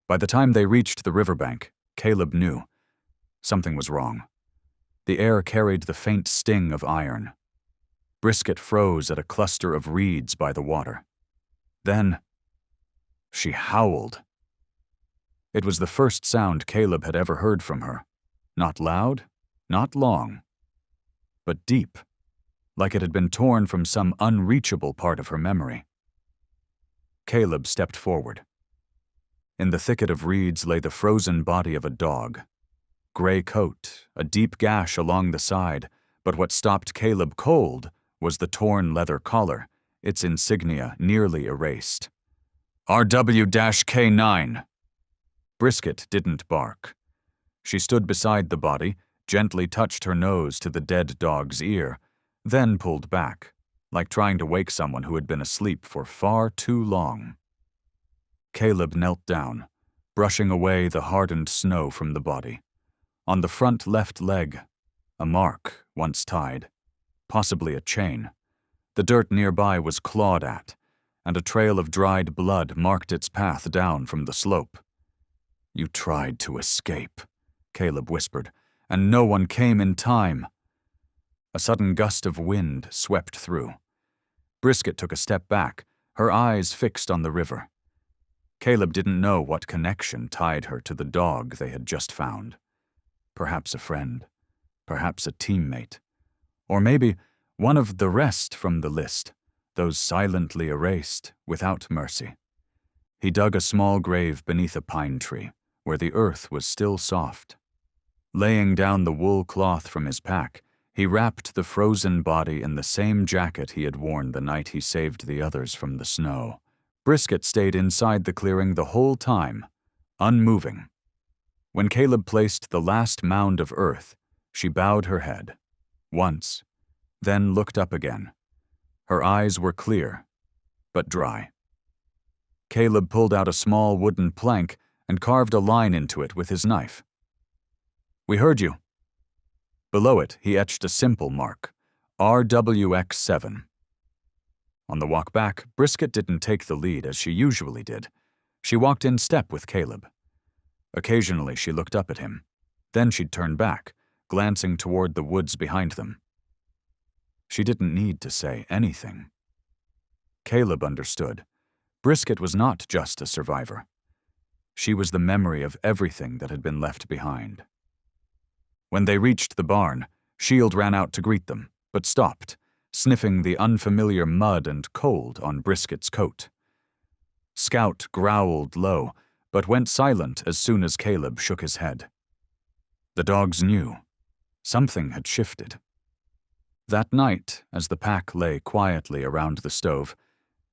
Speaker 1: By the time they reached the riverbank, Caleb knew something was wrong. The air carried the faint sting of iron. Brisket froze at a cluster of reeds by the water. Then, she howled. It was the first sound Caleb had ever heard from her. Not loud, not long, but deep, like it had been torn from some unreachable part of her memory. Caleb stepped forward. In the thicket of reeds lay the frozen body of a dog. Gray coat, a deep gash along the side, but what stopped Caleb cold was the torn leather collar, its insignia nearly erased. RW-K9. Brisket didn't bark. She stood beside the body, gently touched her nose to the dead dog's ear, then pulled back, like trying to wake someone who had been asleep for far too long. Caleb knelt down, brushing away the hardened snow from the body. On the front left leg, a mark once tied, possibly a chain. The dirt nearby was clawed at, and a trail of dried blood marked its path down from the slope. "You tried to escape," Caleb whispered, "and no one came in time." A sudden gust of wind swept through. Brisket took a step back, her eyes fixed on the river. Caleb didn't know what connection tied her to the dog they had just found. Perhaps a friend, perhaps a teammate, or maybe one of the rest from the list, those silently erased without mercy. He dug a small grave beneath a pine tree, where the earth was still soft. Laying down the wool cloth from his pack, he wrapped the frozen body in the same jacket he had worn the night he saved the others from the snow. Brisket stayed inside the clearing the whole time, unmoving. When Caleb placed the last mound of earth, she bowed her head, once, then looked up again. Her eyes were clear, but dry. Caleb pulled out a small wooden plank and carved a line into it with his knife. "We heard you." Below it, he etched a simple mark, RWX7. On the walk back, Brisket didn't take the lead as she usually did. She walked in step with Caleb. Occasionally, she looked up at him. Then she'd turn back, glancing toward the woods behind them. She didn't need to say anything. Caleb understood. Brisket was not just a survivor. She was the memory of everything that had been left behind. When they reached the barn, Shield ran out to greet them, but stopped, sniffing the unfamiliar mud and cold on Brisket's coat. Scout growled low, but went silent as soon as Caleb shook his head. The dogs knew. Something had shifted. That night, as the pack lay quietly around the stove,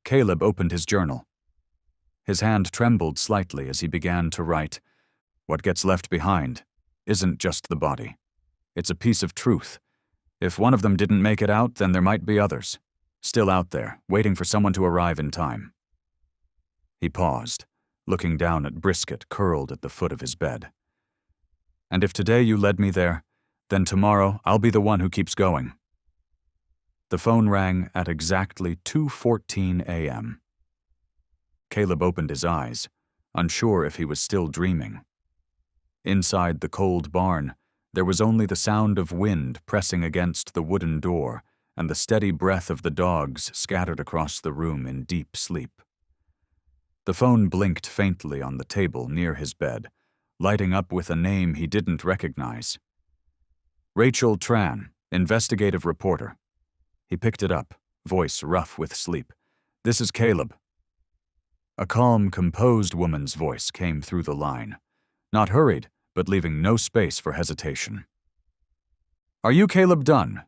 Speaker 1: Caleb opened his journal. His hand trembled slightly as he began to write, "What gets left behind isn't just the body. It's a piece of truth. If one of them didn't make it out, then there might be others, still out there, waiting for someone to arrive in time." He paused, looking down at Brisket curled at the foot of his bed. "And if today you led me there, then tomorrow I'll be the one who keeps going." The phone rang at exactly 2:14 a.m. Caleb opened his eyes, unsure if he was still dreaming. Inside the cold barn, there was only the sound of wind pressing against the wooden door and the steady breath of the dogs scattered across the room in deep sleep. The phone blinked faintly on the table near his bed, lighting up with a name he didn't recognize. Rachel Tran, investigative reporter. He picked it up, voice rough with sleep. "This is Caleb." A calm, composed woman's voice came through the line, not hurried, but leaving no space for hesitation. "Are you Caleb Dunn?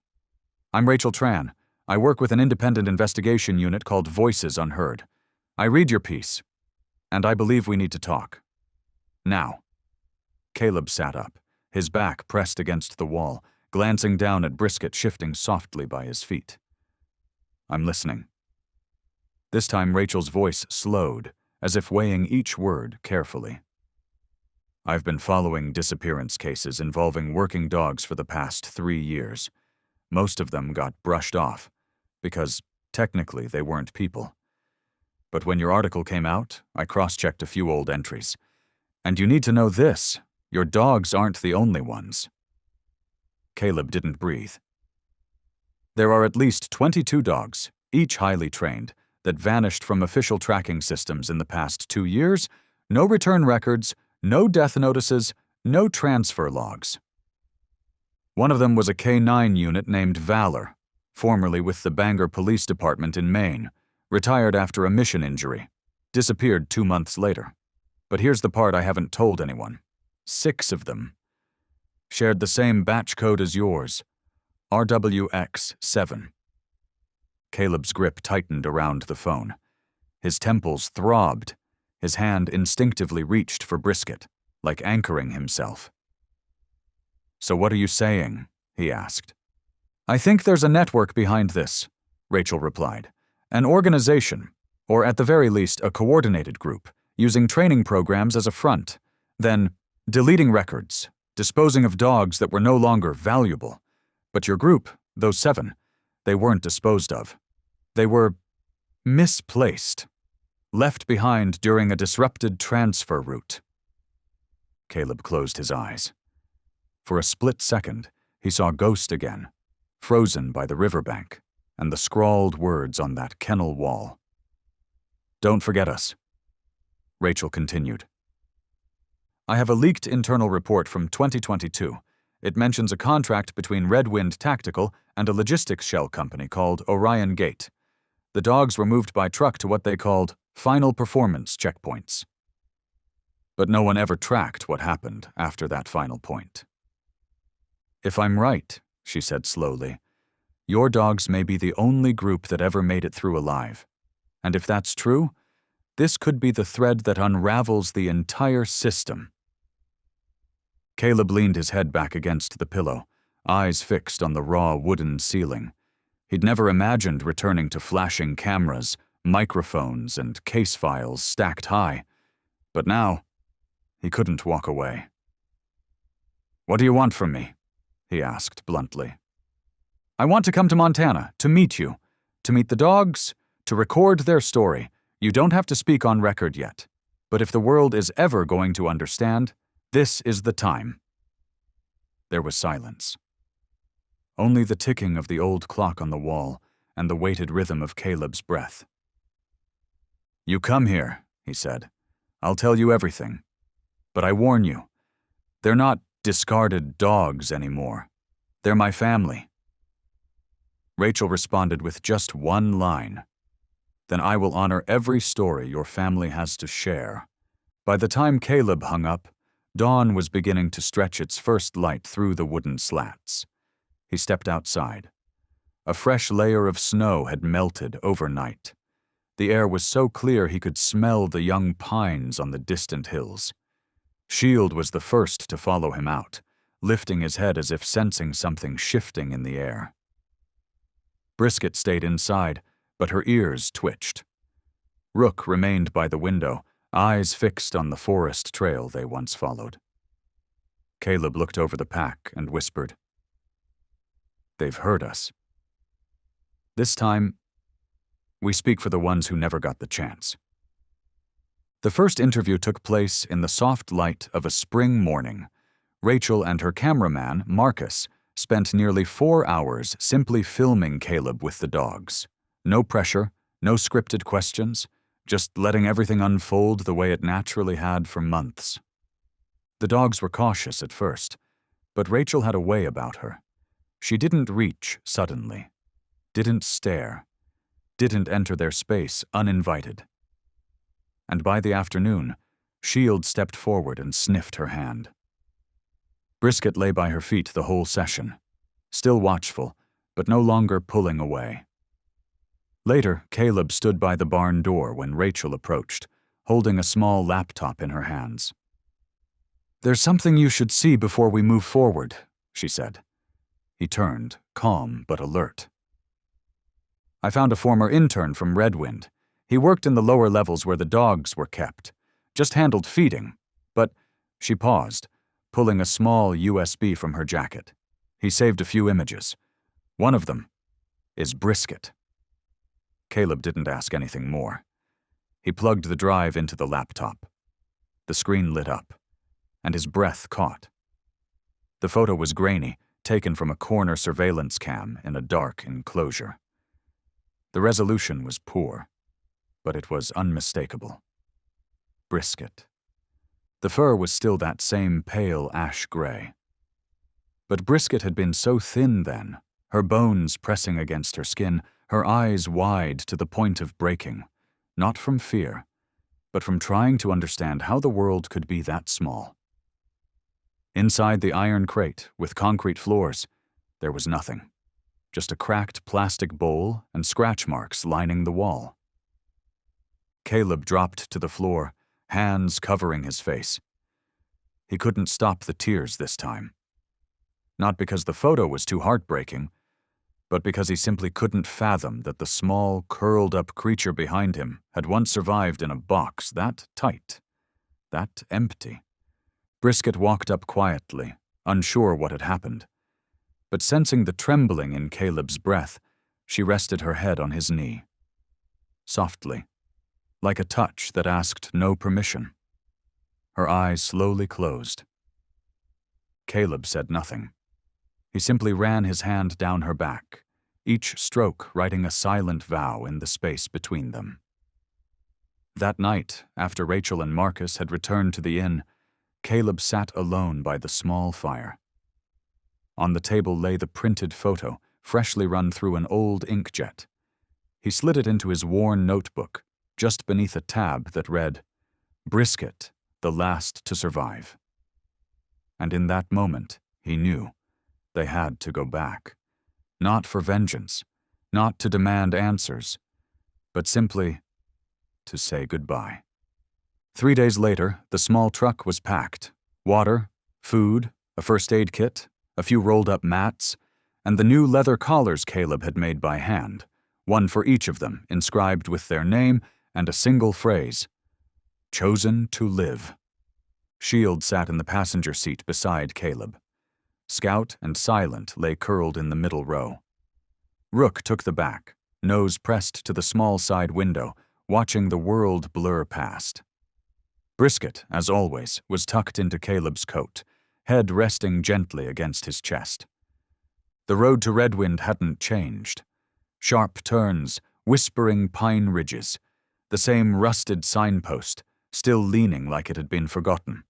Speaker 1: I'm Rachel Tran. I work with an independent investigation unit called Voices Unheard. I read your piece, and I believe we need to talk. Now." Caleb sat up, his back pressed against the wall, glancing down at Brisket shifting softly by his feet. "I'm listening." This time Rachel's voice slowed, as if weighing each word carefully. "I've been following disappearance cases involving working dogs for the past 3 years. Most of them got brushed off, because technically they weren't people. But when your article came out, I cross-checked a few old entries. And you need to know this, your dogs aren't the only ones." Caleb didn't breathe. "There are at least 22 dogs, each highly trained, that vanished from official tracking systems in the past 2 years, no return records, no death notices, no transfer logs. One of them was a K-9 unit named Valor, formerly with the Bangor Police Department in Maine, retired after a mission injury, disappeared 2 months later. But here's the part I haven't told anyone. 6 of them shared the same batch code as yours, RWX7. Caleb's grip tightened around the phone. His temples throbbed. His hand instinctively reached for Brisket, like anchoring himself. "So what are you saying?" he asked. "I think there's a network behind this," Rachel replied. "An organization, or at the very least a coordinated group, using training programs as a front, then deleting records, disposing of dogs that were no longer valuable. But your group, those 7, they weren't disposed of. They were misplaced, left behind during a disrupted transfer route." Caleb closed his eyes. For a split second, he saw Ghost again, frozen by the riverbank, and the scrawled words on that kennel wall. "Don't forget us," Rachel continued. "I have a leaked internal report from 2022. It mentions a contract between Red Wind Tactical and a logistics shell company called Orion Gate. The dogs were moved by truck to what they called final performance checkpoints. But no one ever tracked what happened after that final point. If I'm right," she said slowly, "your dogs may be the only group that ever made it through alive. And if that's true, this could be the thread that unravels the entire system." Caleb leaned his head back against the pillow, eyes fixed on the raw wooden ceiling. He'd never imagined returning to flashing cameras, microphones, and case files stacked high. But now, he couldn't walk away. "What do you want from me?" he asked bluntly. "I want to come to Montana, to meet you, to meet the dogs, to record their story. You don't have to speak on record yet. But if the world is ever going to understand, this is the time." There was silence. Only the ticking of the old clock on the wall and the weighted rhythm of Caleb's breath. "You come here," he said. "I'll tell you everything. But I warn you, they're not discarded dogs anymore. They're my family." Rachel responded with just one line. "Then I will honor every story your family has to share." By the time Caleb hung up, dawn was beginning to stretch its first light through the wooden slats. He stepped outside. A fresh layer of snow had melted overnight. The air was so clear he could smell the young pines on the distant hills. Shield was the first to follow him out, lifting his head as if sensing something shifting in the air. Brisket stayed inside, but her ears twitched. Rook remained by the window, eyes fixed on the forest trail they once followed. Caleb looked over the pack and whispered, "They've heard us. This time, we speak for the ones who never got the chance." The first interview took place in the soft light of a spring morning. Rachel and her cameraman, Marcus, spent nearly 4 hours simply filming Caleb with the dogs. No pressure, no scripted questions, just letting everything unfold the way it naturally had for months. The dogs were cautious at first, but Rachel had a way about her. She didn't reach suddenly, didn't stare, didn't enter their space uninvited. And by the afternoon, Shield stepped forward and sniffed her hand. Brisket lay by her feet the whole session, still watchful, but no longer pulling away. Later, Caleb stood by the barn door when Rachel approached, holding a small laptop in her hands. "There's something you should see before we move forward," she said. He turned, calm but alert. "I found a former intern from Red Wind. He worked in the lower levels where the dogs were kept. Just handled feeding. But," she paused, pulling a small USB from her jacket. "He saved a few images. One of them is Brisket." Caleb didn't ask anything more. He plugged the drive into the laptop. The screen lit up, and his breath caught. The photo was grainy, taken from a corner surveillance cam in a dark enclosure. The resolution was poor, but it was unmistakable. Brisket. The fur was still that same pale ash gray. But Brisket had been so thin then, her bones pressing against her skin, her eyes wide to the point of breaking, not from fear, but from trying to understand how the world could be that small. Inside the iron crate, with concrete floors, there was nothing, just a cracked plastic bowl and scratch marks lining the wall. Caleb dropped to the floor, hands covering his face. He couldn't stop the tears this time. Not because the photo was too heartbreaking, but because he simply couldn't fathom that the small, curled-up creature behind him had once survived in a box that tight, that empty. Brisket walked up quietly, unsure what had happened. But sensing the trembling in Caleb's breath, she rested her head on his knee. Softly, like a touch that asked no permission. Her eyes slowly closed. Caleb said nothing. He simply ran his hand down her back, each stroke writing a silent vow in the space between them. That night, after Rachel and Marcus had returned to the inn, Caleb sat alone by the small fire. On the table lay the printed photo, freshly run through an old inkjet. He slid it into his worn notebook, just beneath a tab that read, "Brisket, the last to survive." And in that moment, he knew they had to go back. Not for vengeance, not to demand answers, but simply to say goodbye. 3 days later, the small truck was packed. Water, food, a first aid kit, a few rolled-up mats, and the new leather collars Caleb had made by hand, one for each of them, inscribed with their name and a single phrase, "Chosen to live." Shield sat in the passenger seat beside Caleb. Scout and Silent lay curled in the middle row. Rook took the back, nose pressed to the small side window, watching the world blur past. Brisket, as always, was tucked into Caleb's coat, head resting gently against his chest. The road to Redwind hadn't changed. Sharp turns, whispering pine ridges, the same rusted signpost, still leaning like it had been forgotten.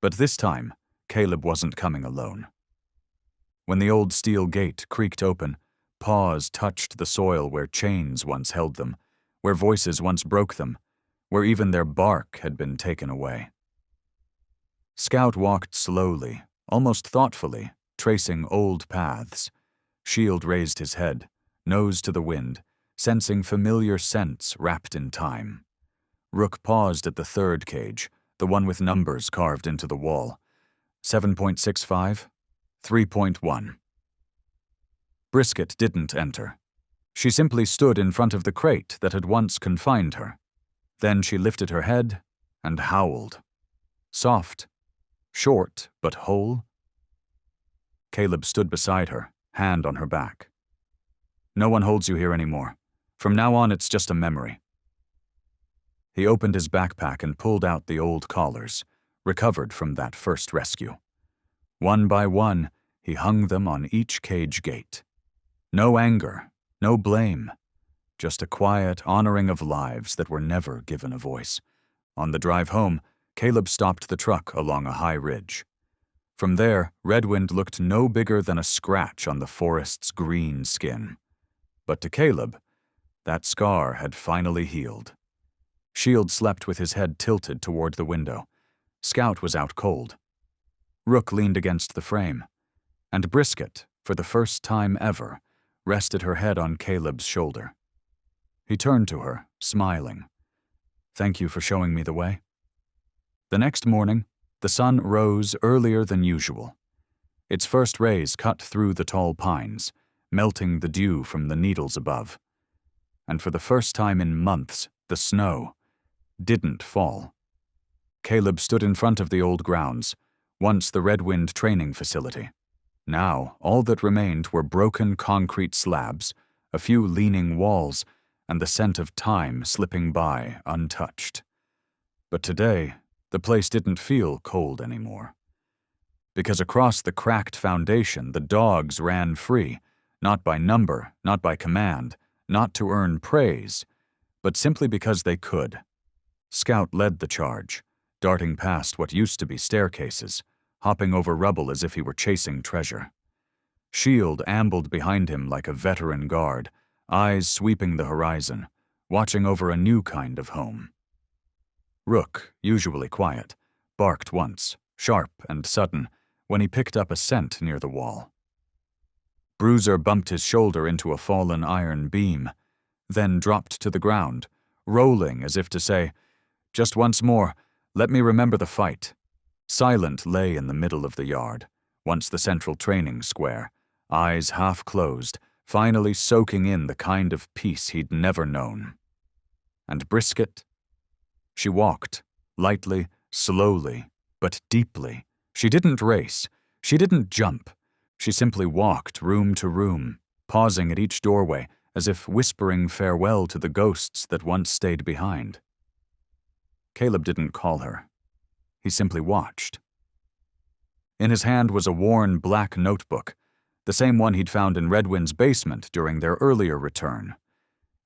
Speaker 1: But this time, Caleb wasn't coming alone. When the old steel gate creaked open, paws touched the soil where chains once held them, where voices once broke them, where even their bark had been taken away. Scout walked slowly, almost thoughtfully, tracing old paths. Shield raised his head, nose to the wind, sensing familiar scents wrapped in time. Rook paused at the third cage, the one with numbers carved into the wall. 7.65, 3.1. Brisket didn't enter. She simply stood in front of the crate that had once confined her. Then she lifted her head and howled. Soft, short, but whole. Caleb stood beside her, hand on her back. "No one holds you here anymore. From now on, it's just a memory." He opened his backpack and pulled out the old collars, recovered from that first rescue. One by one, he hung them on each cage gate. No anger, no blame, just a quiet honoring of lives that were never given a voice. On the drive home, Caleb stopped the truck along a high ridge. From there, Redwind looked no bigger than a scratch on the forest's green skin. But to Caleb, that scar had finally healed. Shield slept with his head tilted toward the window. Scout was out cold. Rook leaned against the frame. And Brisket, for the first time ever, rested her head on Caleb's shoulder. He turned to her, smiling. "Thank you for showing me the way." The next morning, the sun rose earlier than usual. Its first rays cut through the tall pines, melting the dew from the needles above. And for the first time in months, the snow didn't fall. Caleb stood in front of the old grounds, once the Redwind training facility. Now, all that remained were broken concrete slabs, a few leaning walls, and the scent of time slipping by untouched. But today, the place didn't feel cold anymore. Because across the cracked foundation, the dogs ran free, not by number, not by command, not to earn praise, but simply because they could. Scout led the charge, darting past what used to be staircases, hopping over rubble as if he were chasing treasure. Shield ambled behind him like a veteran guard, eyes sweeping the horizon, watching over a new kind of home. Rook, usually quiet, barked once, sharp and sudden, when he picked up a scent near the wall. Bruiser bumped his shoulder into a fallen iron beam, then dropped to the ground, rolling as if to say, "Just once more, let me remember the fight." Silent lay in the middle of the yard, once the central training square, eyes half closed, finally soaking in the kind of peace he'd never known. And Brisket? She walked, lightly, slowly, but deeply. She didn't race. She didn't jump. She simply walked room to room, pausing at each doorway as if whispering farewell to the ghosts that once stayed behind. Caleb didn't call her. He simply watched. In his hand was a worn black notebook, the same one he'd found in Redwind's basement during their earlier return.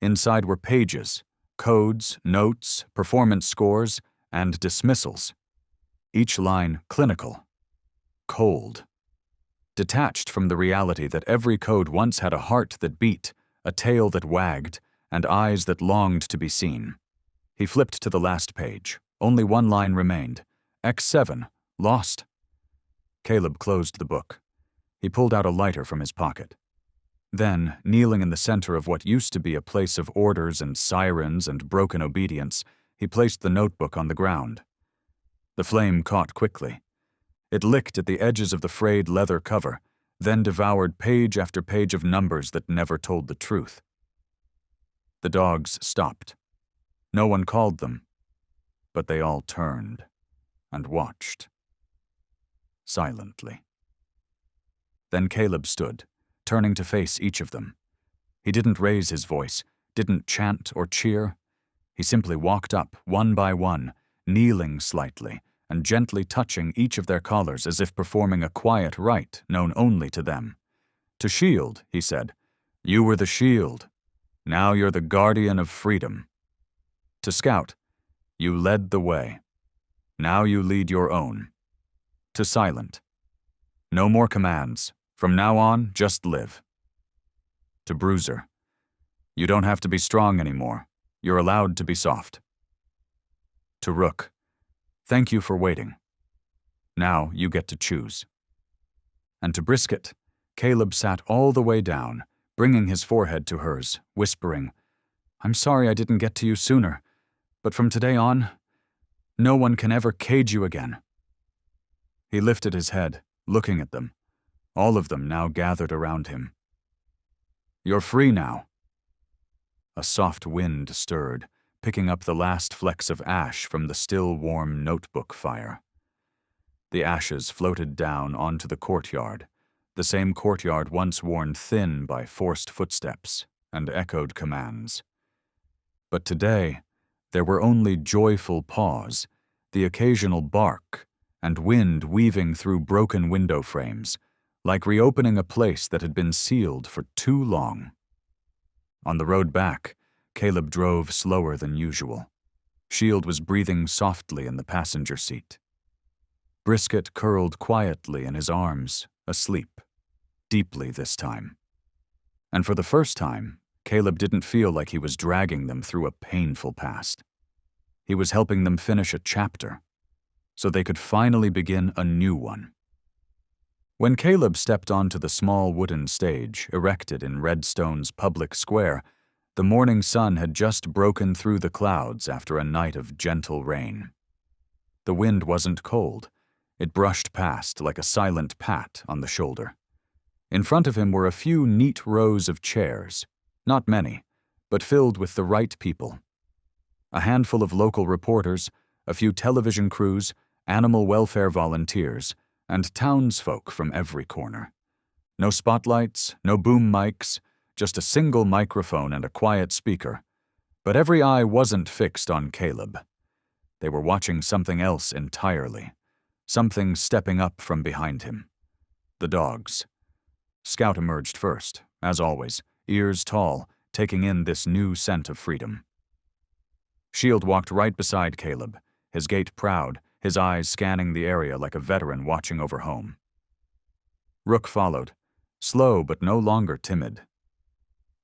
Speaker 1: Inside were pages, codes, notes, performance scores, and dismissals. Each line clinical, cold, detached from the reality that every code once had a heart that beat, a tail that wagged, and eyes that longed to be seen. He flipped to the last page. Only one line remained. X7, lost. Caleb closed the book. He pulled out a lighter from his pocket. Then, kneeling in the center of what used to be a place of orders and sirens and broken obedience, he placed the notebook on the ground. The flame caught quickly. It licked at the edges of the frayed leather cover, then devoured page after page of numbers that never told the truth. The dogs stopped. No one called them, but they all turned and watched. Silently. Then Caleb stood, turning to face each of them. He didn't raise his voice, didn't chant or cheer. He simply walked up, one by one, kneeling slightly, and gently touching each of their collars as if performing a quiet rite known only to them. To Shield, he said, "You were the shield. Now you're the guardian of freedom." To Scout, "You led the way. Now you lead your own." To Silent, "No more commands. From now on, just live." To Bruiser, "You don't have to be strong anymore. You're allowed to be soft." To Rook, "Thank you for waiting. Now you get to choose." And to Brisket, Caleb sat all the way down, bringing his forehead to hers, whispering, "I'm sorry I didn't get to you sooner, but from today on, no one can ever cage you again." He lifted his head, looking at them, all of them now gathered around him. "You're free now." A soft wind stirred, picking up the last flecks of ash from the still warm notebook fire. The ashes floated down onto the courtyard, the same courtyard once worn thin by forced footsteps and echoed commands. But today, there were only joyful paws, the occasional bark, and wind weaving through broken window frames, like reopening a place that had been sealed for too long. On the road back, Caleb drove slower than usual. Shield was breathing softly in the passenger seat. Brisket curled quietly in his arms, asleep, deeply this time. And for the first time, Caleb didn't feel like he was dragging them through a painful past. He was helping them finish a chapter, so they could finally begin a new one. When Caleb stepped onto the small wooden stage erected in Redstone's public square, the morning sun had just broken through the clouds after a night of gentle rain. The wind wasn't cold. It brushed past like a silent pat on the shoulder. In front of him were a few neat rows of chairs, not many, but filled with the right people. A handful of local reporters, a few television crews, animal welfare volunteers, and townsfolk from every corner. No spotlights, no boom mics, just a single microphone and a quiet speaker. But every eye wasn't fixed on Caleb. They were watching something else entirely, something stepping up from behind him. The dogs. Scout emerged first, as always, ears tall, taking in this new scent of freedom. Shield walked right beside Caleb, his gait proud, his eyes scanning the area like a veteran watching over home. Rook followed, slow but no longer timid.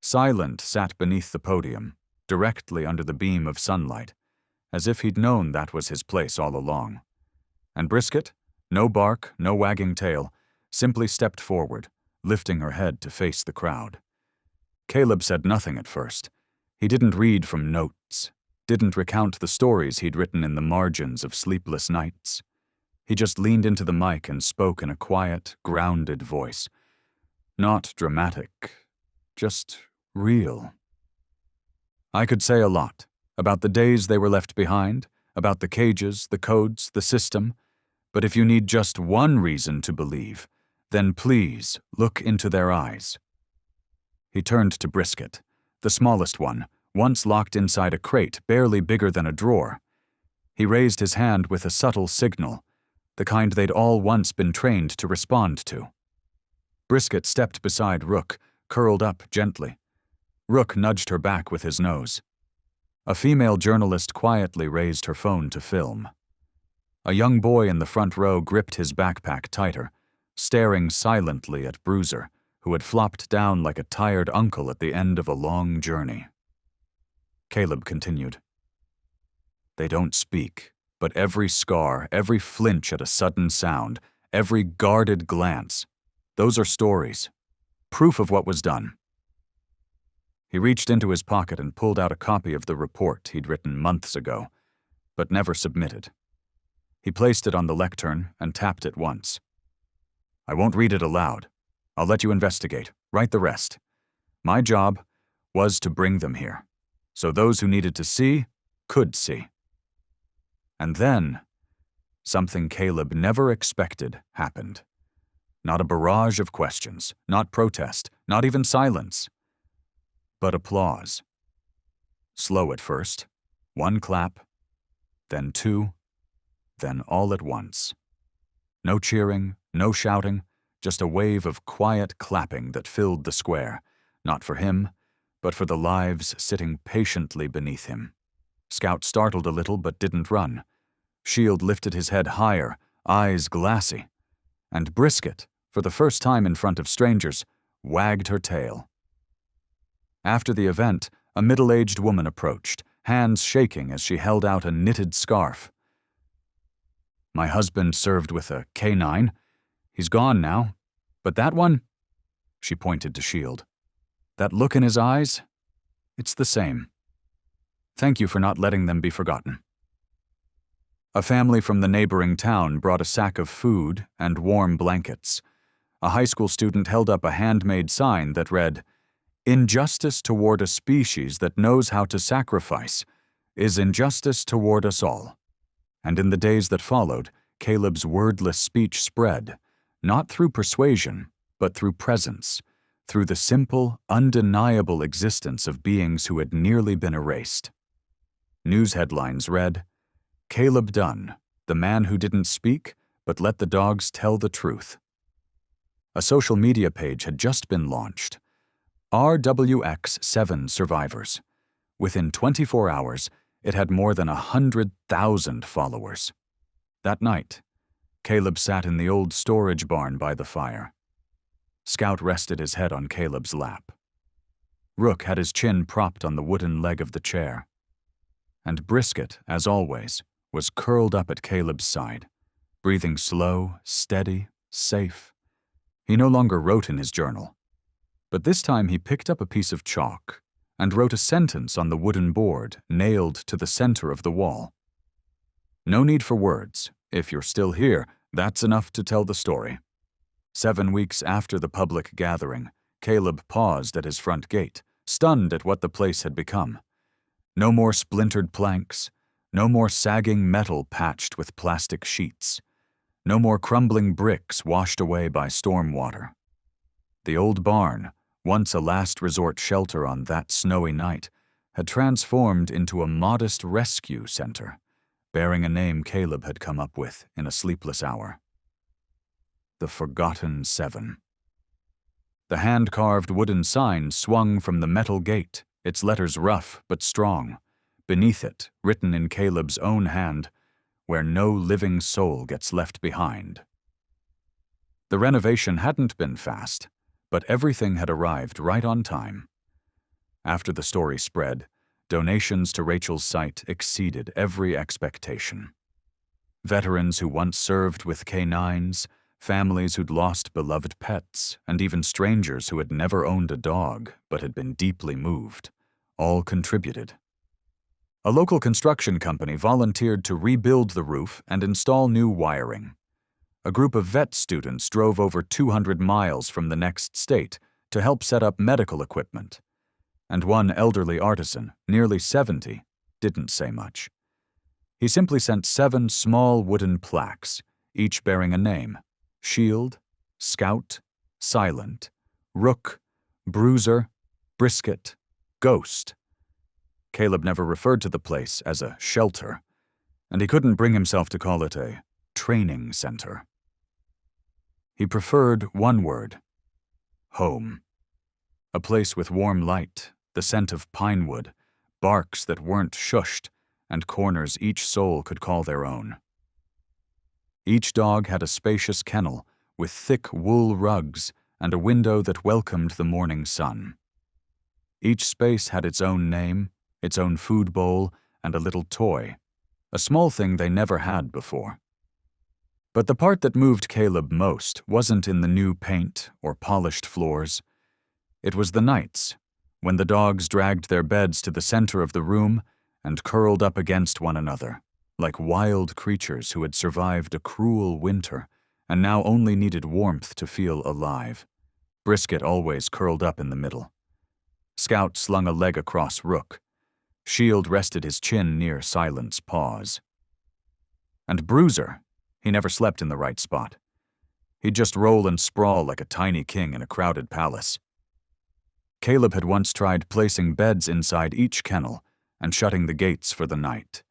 Speaker 1: Silent sat beneath the podium, directly under the beam of sunlight, as if he'd known that was his place all along. And Brisket, no bark, no wagging tail, simply stepped forward, lifting her head to face the crowd. Caleb said nothing at first. He didn't read from notes, didn't recount the stories he'd written in the margins of sleepless nights. He just leaned into the mic and spoke in a quiet, grounded voice. Not dramatic, just real. I could say a lot about the days they were left behind, about the cages, the codes, the system, but if you need just one reason to believe, then please look into their eyes. He turned to Brisket, the smallest one, once locked inside a crate barely bigger than a drawer. He raised his hand with a subtle signal, the kind they'd all once been trained to respond to. Brisket stepped beside Rook, curled up gently. Rook nudged her back with his nose. A female journalist quietly raised her phone to film. A young boy in the front row gripped his backpack tighter, staring silently at Bruiser, who had flopped down like a tired uncle at the end of a long journey. Caleb continued. They don't speak, but every scar, every flinch at a sudden sound, every guarded glance, those are stories, proof of what was done. He reached into his pocket and pulled out a copy of the report he'd written months ago, but never submitted. He placed it on the lectern and tapped it once. I won't read it aloud. I'll let you investigate, write the rest. My job was to bring them here, so those who needed to see could see. And then, something Caleb never expected happened. Not a barrage of questions, not protest, not even silence, but applause. Slow at first, one clap, then two, then all at once. No cheering, no shouting, just a wave of quiet clapping that filled the square, not for him, but for the lives sitting patiently beneath him. Scout startled a little but didn't run. Shield lifted his head higher, eyes glassy. And Brisket, for the first time in front of strangers, wagged her tail. After the event, a middle-aged woman approached, hands shaking as she held out a knitted scarf. My husband served with a K-9. He's gone now. But that one? She pointed to Shield. That look in his eyes? It's the same. Thank you for not letting them be forgotten. A family from the neighboring town brought a sack of food and warm blankets. A high school student held up a handmade sign that read, "Injustice toward a species that knows how to sacrifice is injustice toward us all." And in the days that followed, Caleb's wordless speech spread, not through persuasion, but through presence, through the simple, undeniable existence of beings who had nearly been erased. News headlines read, Caleb Dunn, the man who didn't speak, but let the dogs tell the truth. A social media page had just been launched. RWX7 Survivors. Within 24 hours, it had more than 100,000 followers. That night, Caleb sat in the old storage barn by the fire. Scout rested his head on Caleb's lap. Rook had his chin propped on the wooden leg of the chair. And Brisket, as always, was curled up at Caleb's side, breathing slow, steady, safe. He no longer wrote in his journal, but this time he picked up a piece of chalk and wrote a sentence on the wooden board nailed to the center of the wall. No need for words. If you're still here, that's enough to tell the story. 7 weeks after the public gathering, Caleb paused at his front gate, stunned at what the place had become. No more splintered planks, no more sagging metal patched with plastic sheets, no more crumbling bricks washed away by storm water. The old barn, once a last resort shelter on that snowy night, had transformed into a modest rescue center, bearing a name Caleb had come up with in a sleepless hour. The Forgotten Seven. The hand-carved wooden sign swung from the metal gate, its letters rough but strong. Beneath it, written in Caleb's own hand, where no living soul gets left behind. The renovation hadn't been fast, but everything had arrived right on time. After the story spread, donations to Rachel's site exceeded every expectation. Veterans who once served with K-9s, families who'd lost beloved pets, and even strangers who had never owned a dog but had been deeply moved, all contributed. A local construction company volunteered to rebuild the roof and install new wiring. A group of vet students drove over 200 miles from the next state to help set up medical equipment. And one elderly artisan, nearly 70, didn't say much. He simply sent 7 small wooden plaques, each bearing a name: Shield, Scout, Silent, Rook, Bruiser, Brisket, Ghost. Caleb never referred to the place as a shelter, and he couldn't bring himself to call it a training center. He preferred one word: home. A place with warm light, the scent of pine wood, barks that weren't shushed, and corners each soul could call their own. Each dog had a spacious kennel with thick wool rugs and a window that welcomed the morning sun. Each space had its own name, its own food bowl, and a little toy, a small thing they never had before. But the part that moved Caleb most wasn't in the new paint or polished floors. It was the nights, when the dogs dragged their beds to the center of the room and curled up against one another, like wild creatures who had survived a cruel winter and now only needed warmth to feel alive. Brisket always curled up in the middle. Scout slung a leg across Rook. Shield rested his chin near Silent's paws. And Bruiser, he never slept in the right spot. He'd just roll and sprawl like a tiny king in a crowded palace. Caleb had once tried placing beds inside each kennel and shutting the gates for the night,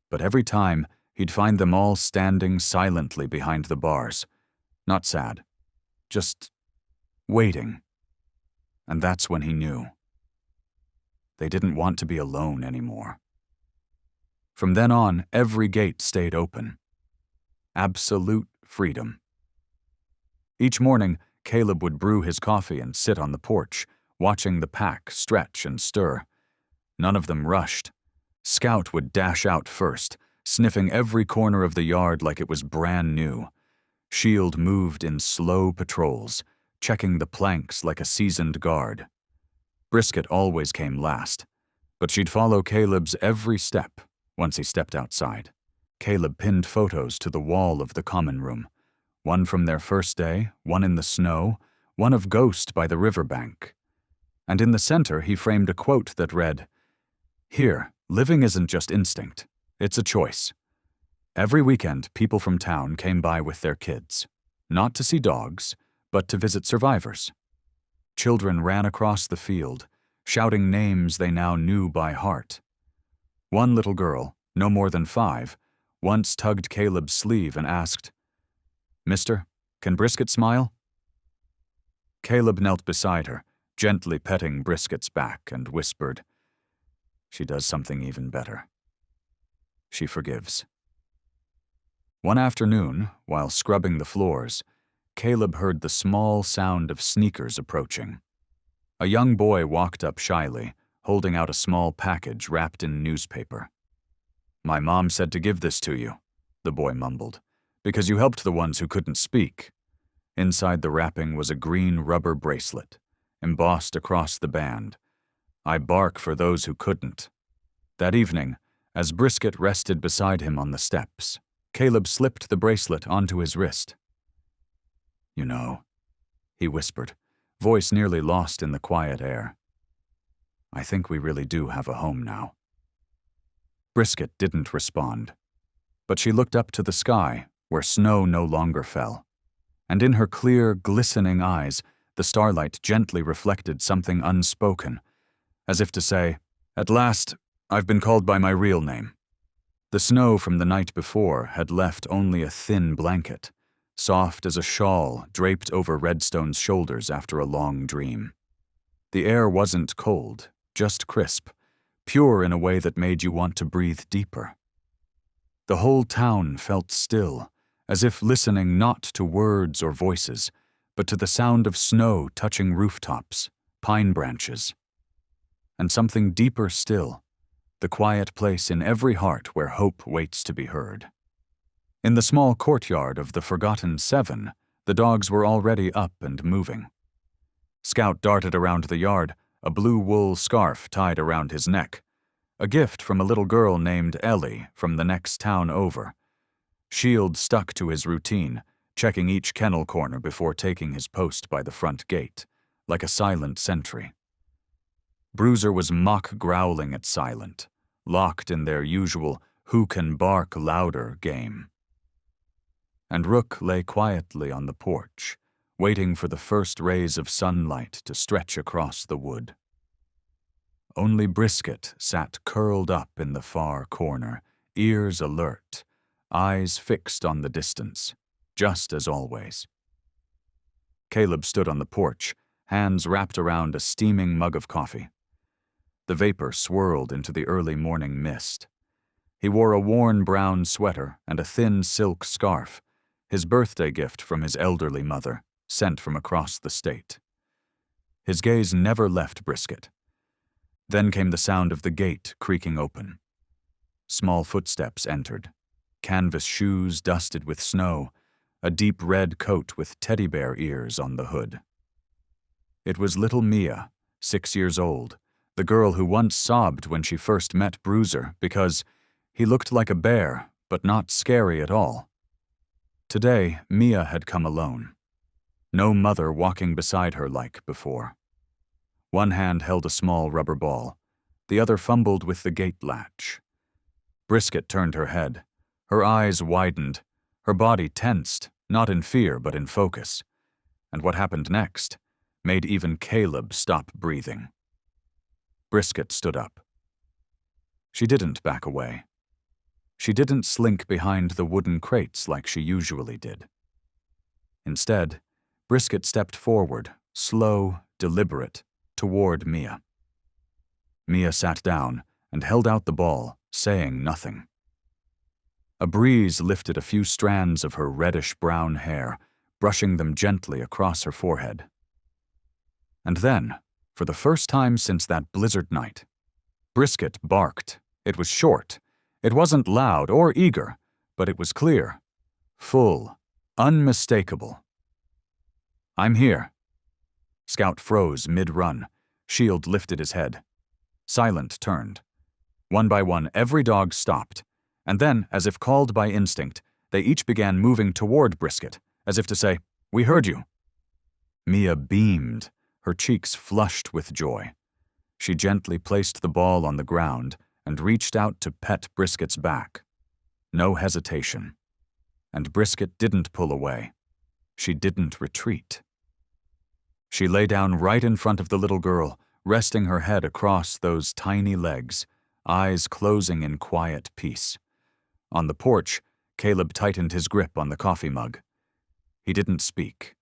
Speaker 1: but every time he'd find them all standing silently behind the bars, not sad, just waiting. And that's when he knew. They didn't want to be alone anymore. From then on, every gate stayed open. Absolute freedom. Each morning, Caleb would brew his coffee and sit on the porch, watching the pack stretch and stir. None of them rushed. Scout would dash out first, sniffing every corner of the yard like it was brand new. Shield moved in slow patrols, checking the planks like a seasoned guard. Brisket always came last, but she'd follow Caleb's every step once he stepped outside. Caleb pinned photos to the wall of the common room, one from their first day, one in the snow, one of Ghost by the riverbank. And in the center he framed a quote that read, "Here, living isn't just instinct, it's a choice." Every weekend, people from town came by with their kids, not to see dogs, but to visit survivors. Children ran across the field, shouting names they now knew by heart. One little girl, no more than 5, once tugged Caleb's sleeve and asked, "Mister, can Brisket smile?" Caleb knelt beside her, gently petting Brisket's back, and whispered, "She does something even better. She forgives." One afternoon, while scrubbing the floors, Caleb heard the small sound of sneakers approaching. A young boy walked up shyly, holding out a small package wrapped in newspaper. "My mom said to give this to you," the boy mumbled, "because you helped the ones who couldn't speak." Inside the wrapping was a green rubber bracelet, embossed across the band, "I bark for those who couldn't." That evening, as Brisket rested beside him on the steps, Caleb slipped the bracelet onto his wrist. "You know," he whispered, voice nearly lost in the quiet air, "I think we really do have a home now." Brisket didn't respond, but she looked up to the sky where snow no longer fell, and in her clear, glistening eyes, the starlight gently reflected something unspoken, as if to say, "At last, I've been called by my real name." The snow from the night before had left only a thin blanket, soft as a shawl draped over Redstone's shoulders after a long dream. The air wasn't cold, just crisp, pure in a way that made you want to breathe deeper. The whole town felt still, as if listening not to words or voices, but to the sound of snow touching rooftops, pine branches. And something deeper still, the quiet place in every heart where hope waits to be heard. In the small courtyard of the Forgotten 7, the dogs were already up and moving. Scout darted around the yard, a blue wool scarf tied around his neck. a gift from a little girl named Ellie from the next town over. Shield stuck to his routine, checking each kennel corner before taking his post by the front gate, like a silent sentry. Bruiser was mock-growling at Silent, locked in their usual who can bark louder game. And Rook lay quietly on the porch, waiting for the first rays of sunlight to stretch across the wood. Only Brisket sat curled up in the far corner, ears alert, eyes fixed on the distance, just as always. Caleb stood on the porch, hands wrapped around a steaming mug of coffee. The vapor swirled into the early morning mist. He wore a worn brown sweater and a thin silk scarf, his birthday gift from his elderly mother, sent from across the state. His gaze never left Brisket. Then came the sound of the gate creaking open. Small footsteps entered, canvas shoes dusted with snow, a deep red coat with teddy bear ears on the hood. It was little Mia, 6 years old, the girl who once sobbed when she first met Bruiser because he looked like a bear, but not scary at all. Today, Mia had come alone. No mother walking beside her like before. One hand held a small rubber ball. The other fumbled with the gate latch. Brisket turned her head. Her eyes widened. Her body tensed, not in fear but in focus. And what happened next made even Caleb stop breathing. Brisket stood up. She didn't back away. She didn't slink behind the wooden crates like she usually did. Instead, Brisket stepped forward, slow, deliberate, toward Mia. Mia sat down and held out the ball, saying nothing. A breeze lifted a few strands of her reddish-brown hair, brushing them gently across her forehead. And then, for the first time since that blizzard night, Brisket barked. It was short. It wasn't loud or eager, but it was clear, full, unmistakable. "I'm here." Scout froze mid-run. Shield lifted his head. Silent turned. One by one, every dog stopped, and then, as if called by instinct, they each began moving toward Brisket, as if to say, "We heard you." Mia beamed, her cheeks flushed with joy. She gently placed the ball on the ground and reached out to pet Brisket's back. No hesitation. And Brisket didn't pull away. She didn't retreat. She lay down right in front of the little girl, resting her head across those tiny legs, eyes closing in quiet peace. On the porch, Caleb tightened his grip on the coffee mug. He didn't speak.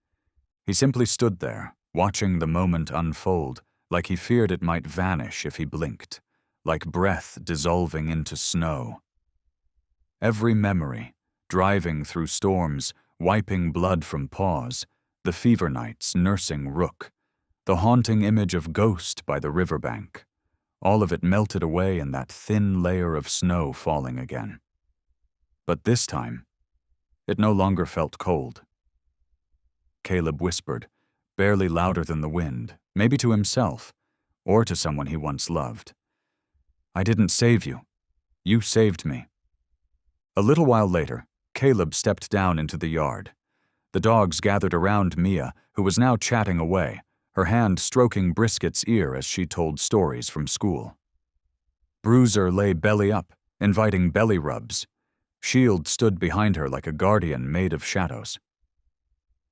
Speaker 1: He simply stood there, watching the moment unfold, like he feared it might vanish if he blinked, like breath dissolving into snow. Every memory, driving through storms, wiping blood from paws, the fever nights nursing Rook, the haunting image of Ghost by the riverbank, all of it melted away in that thin layer of snow falling again. But this time, it no longer felt cold. Caleb whispered, barely louder than the wind, maybe to himself, or to someone he once loved. "I didn't save you. You saved me." A little while later, Caleb stepped down into the yard. The dogs gathered around Mia, who was now chatting away, her hand stroking Brisket's ear as she told stories from school. Bruiser lay belly up, inviting belly rubs. Shield stood behind her like a guardian made of shadows.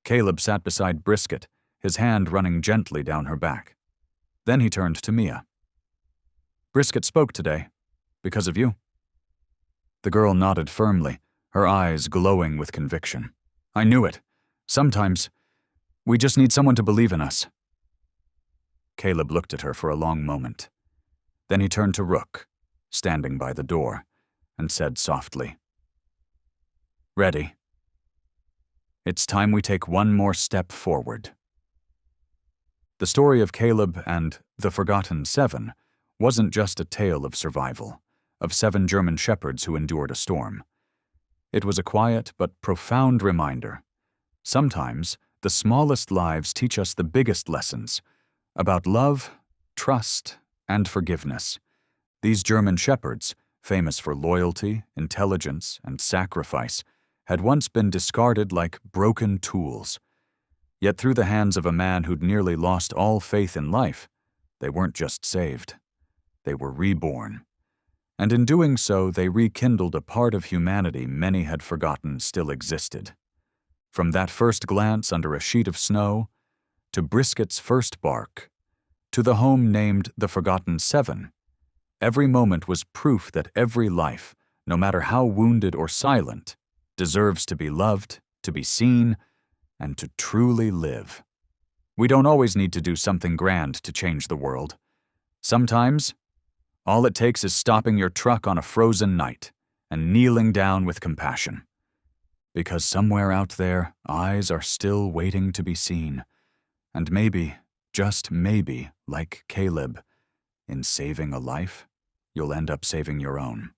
Speaker 1: Caleb sat beside Brisket, his hand running gently down her back. Then he turned to Mia. "Brisket spoke today, because of you." The girl nodded firmly, her eyes glowing with conviction. "I knew it. Sometimes, we just need someone to believe in us." Caleb looked at her for a long moment. Then he turned to Rook, standing by the door, and said softly, "Ready. It's time we take one more step forward." The story of Caleb and the Forgotten Seven wasn't just a tale of survival, of 7 German shepherds who endured a storm. It was a quiet but profound reminder. Sometimes, the smallest lives teach us the biggest lessons about love, trust, and forgiveness. These German shepherds, famous for loyalty, intelligence, and sacrifice, had once been discarded like broken tools. Yet through the hands of a man who'd nearly lost all faith in life, they weren't just saved. They were reborn. And in doing so, they rekindled a part of humanity many had forgotten still existed. From that first glance under a sheet of snow, to Brisket's first bark, to the home named the Forgotten Seven, every moment was proof that every life, no matter how wounded or silent, deserves to be loved, to be seen, and to truly live. We don't always need to do something grand to change the world. Sometimes, all it takes is stopping your truck on a frozen night and kneeling down with compassion. Because somewhere out there, eyes are still waiting to be seen. And maybe, just maybe, like Caleb, in saving a life, you'll end up saving your own.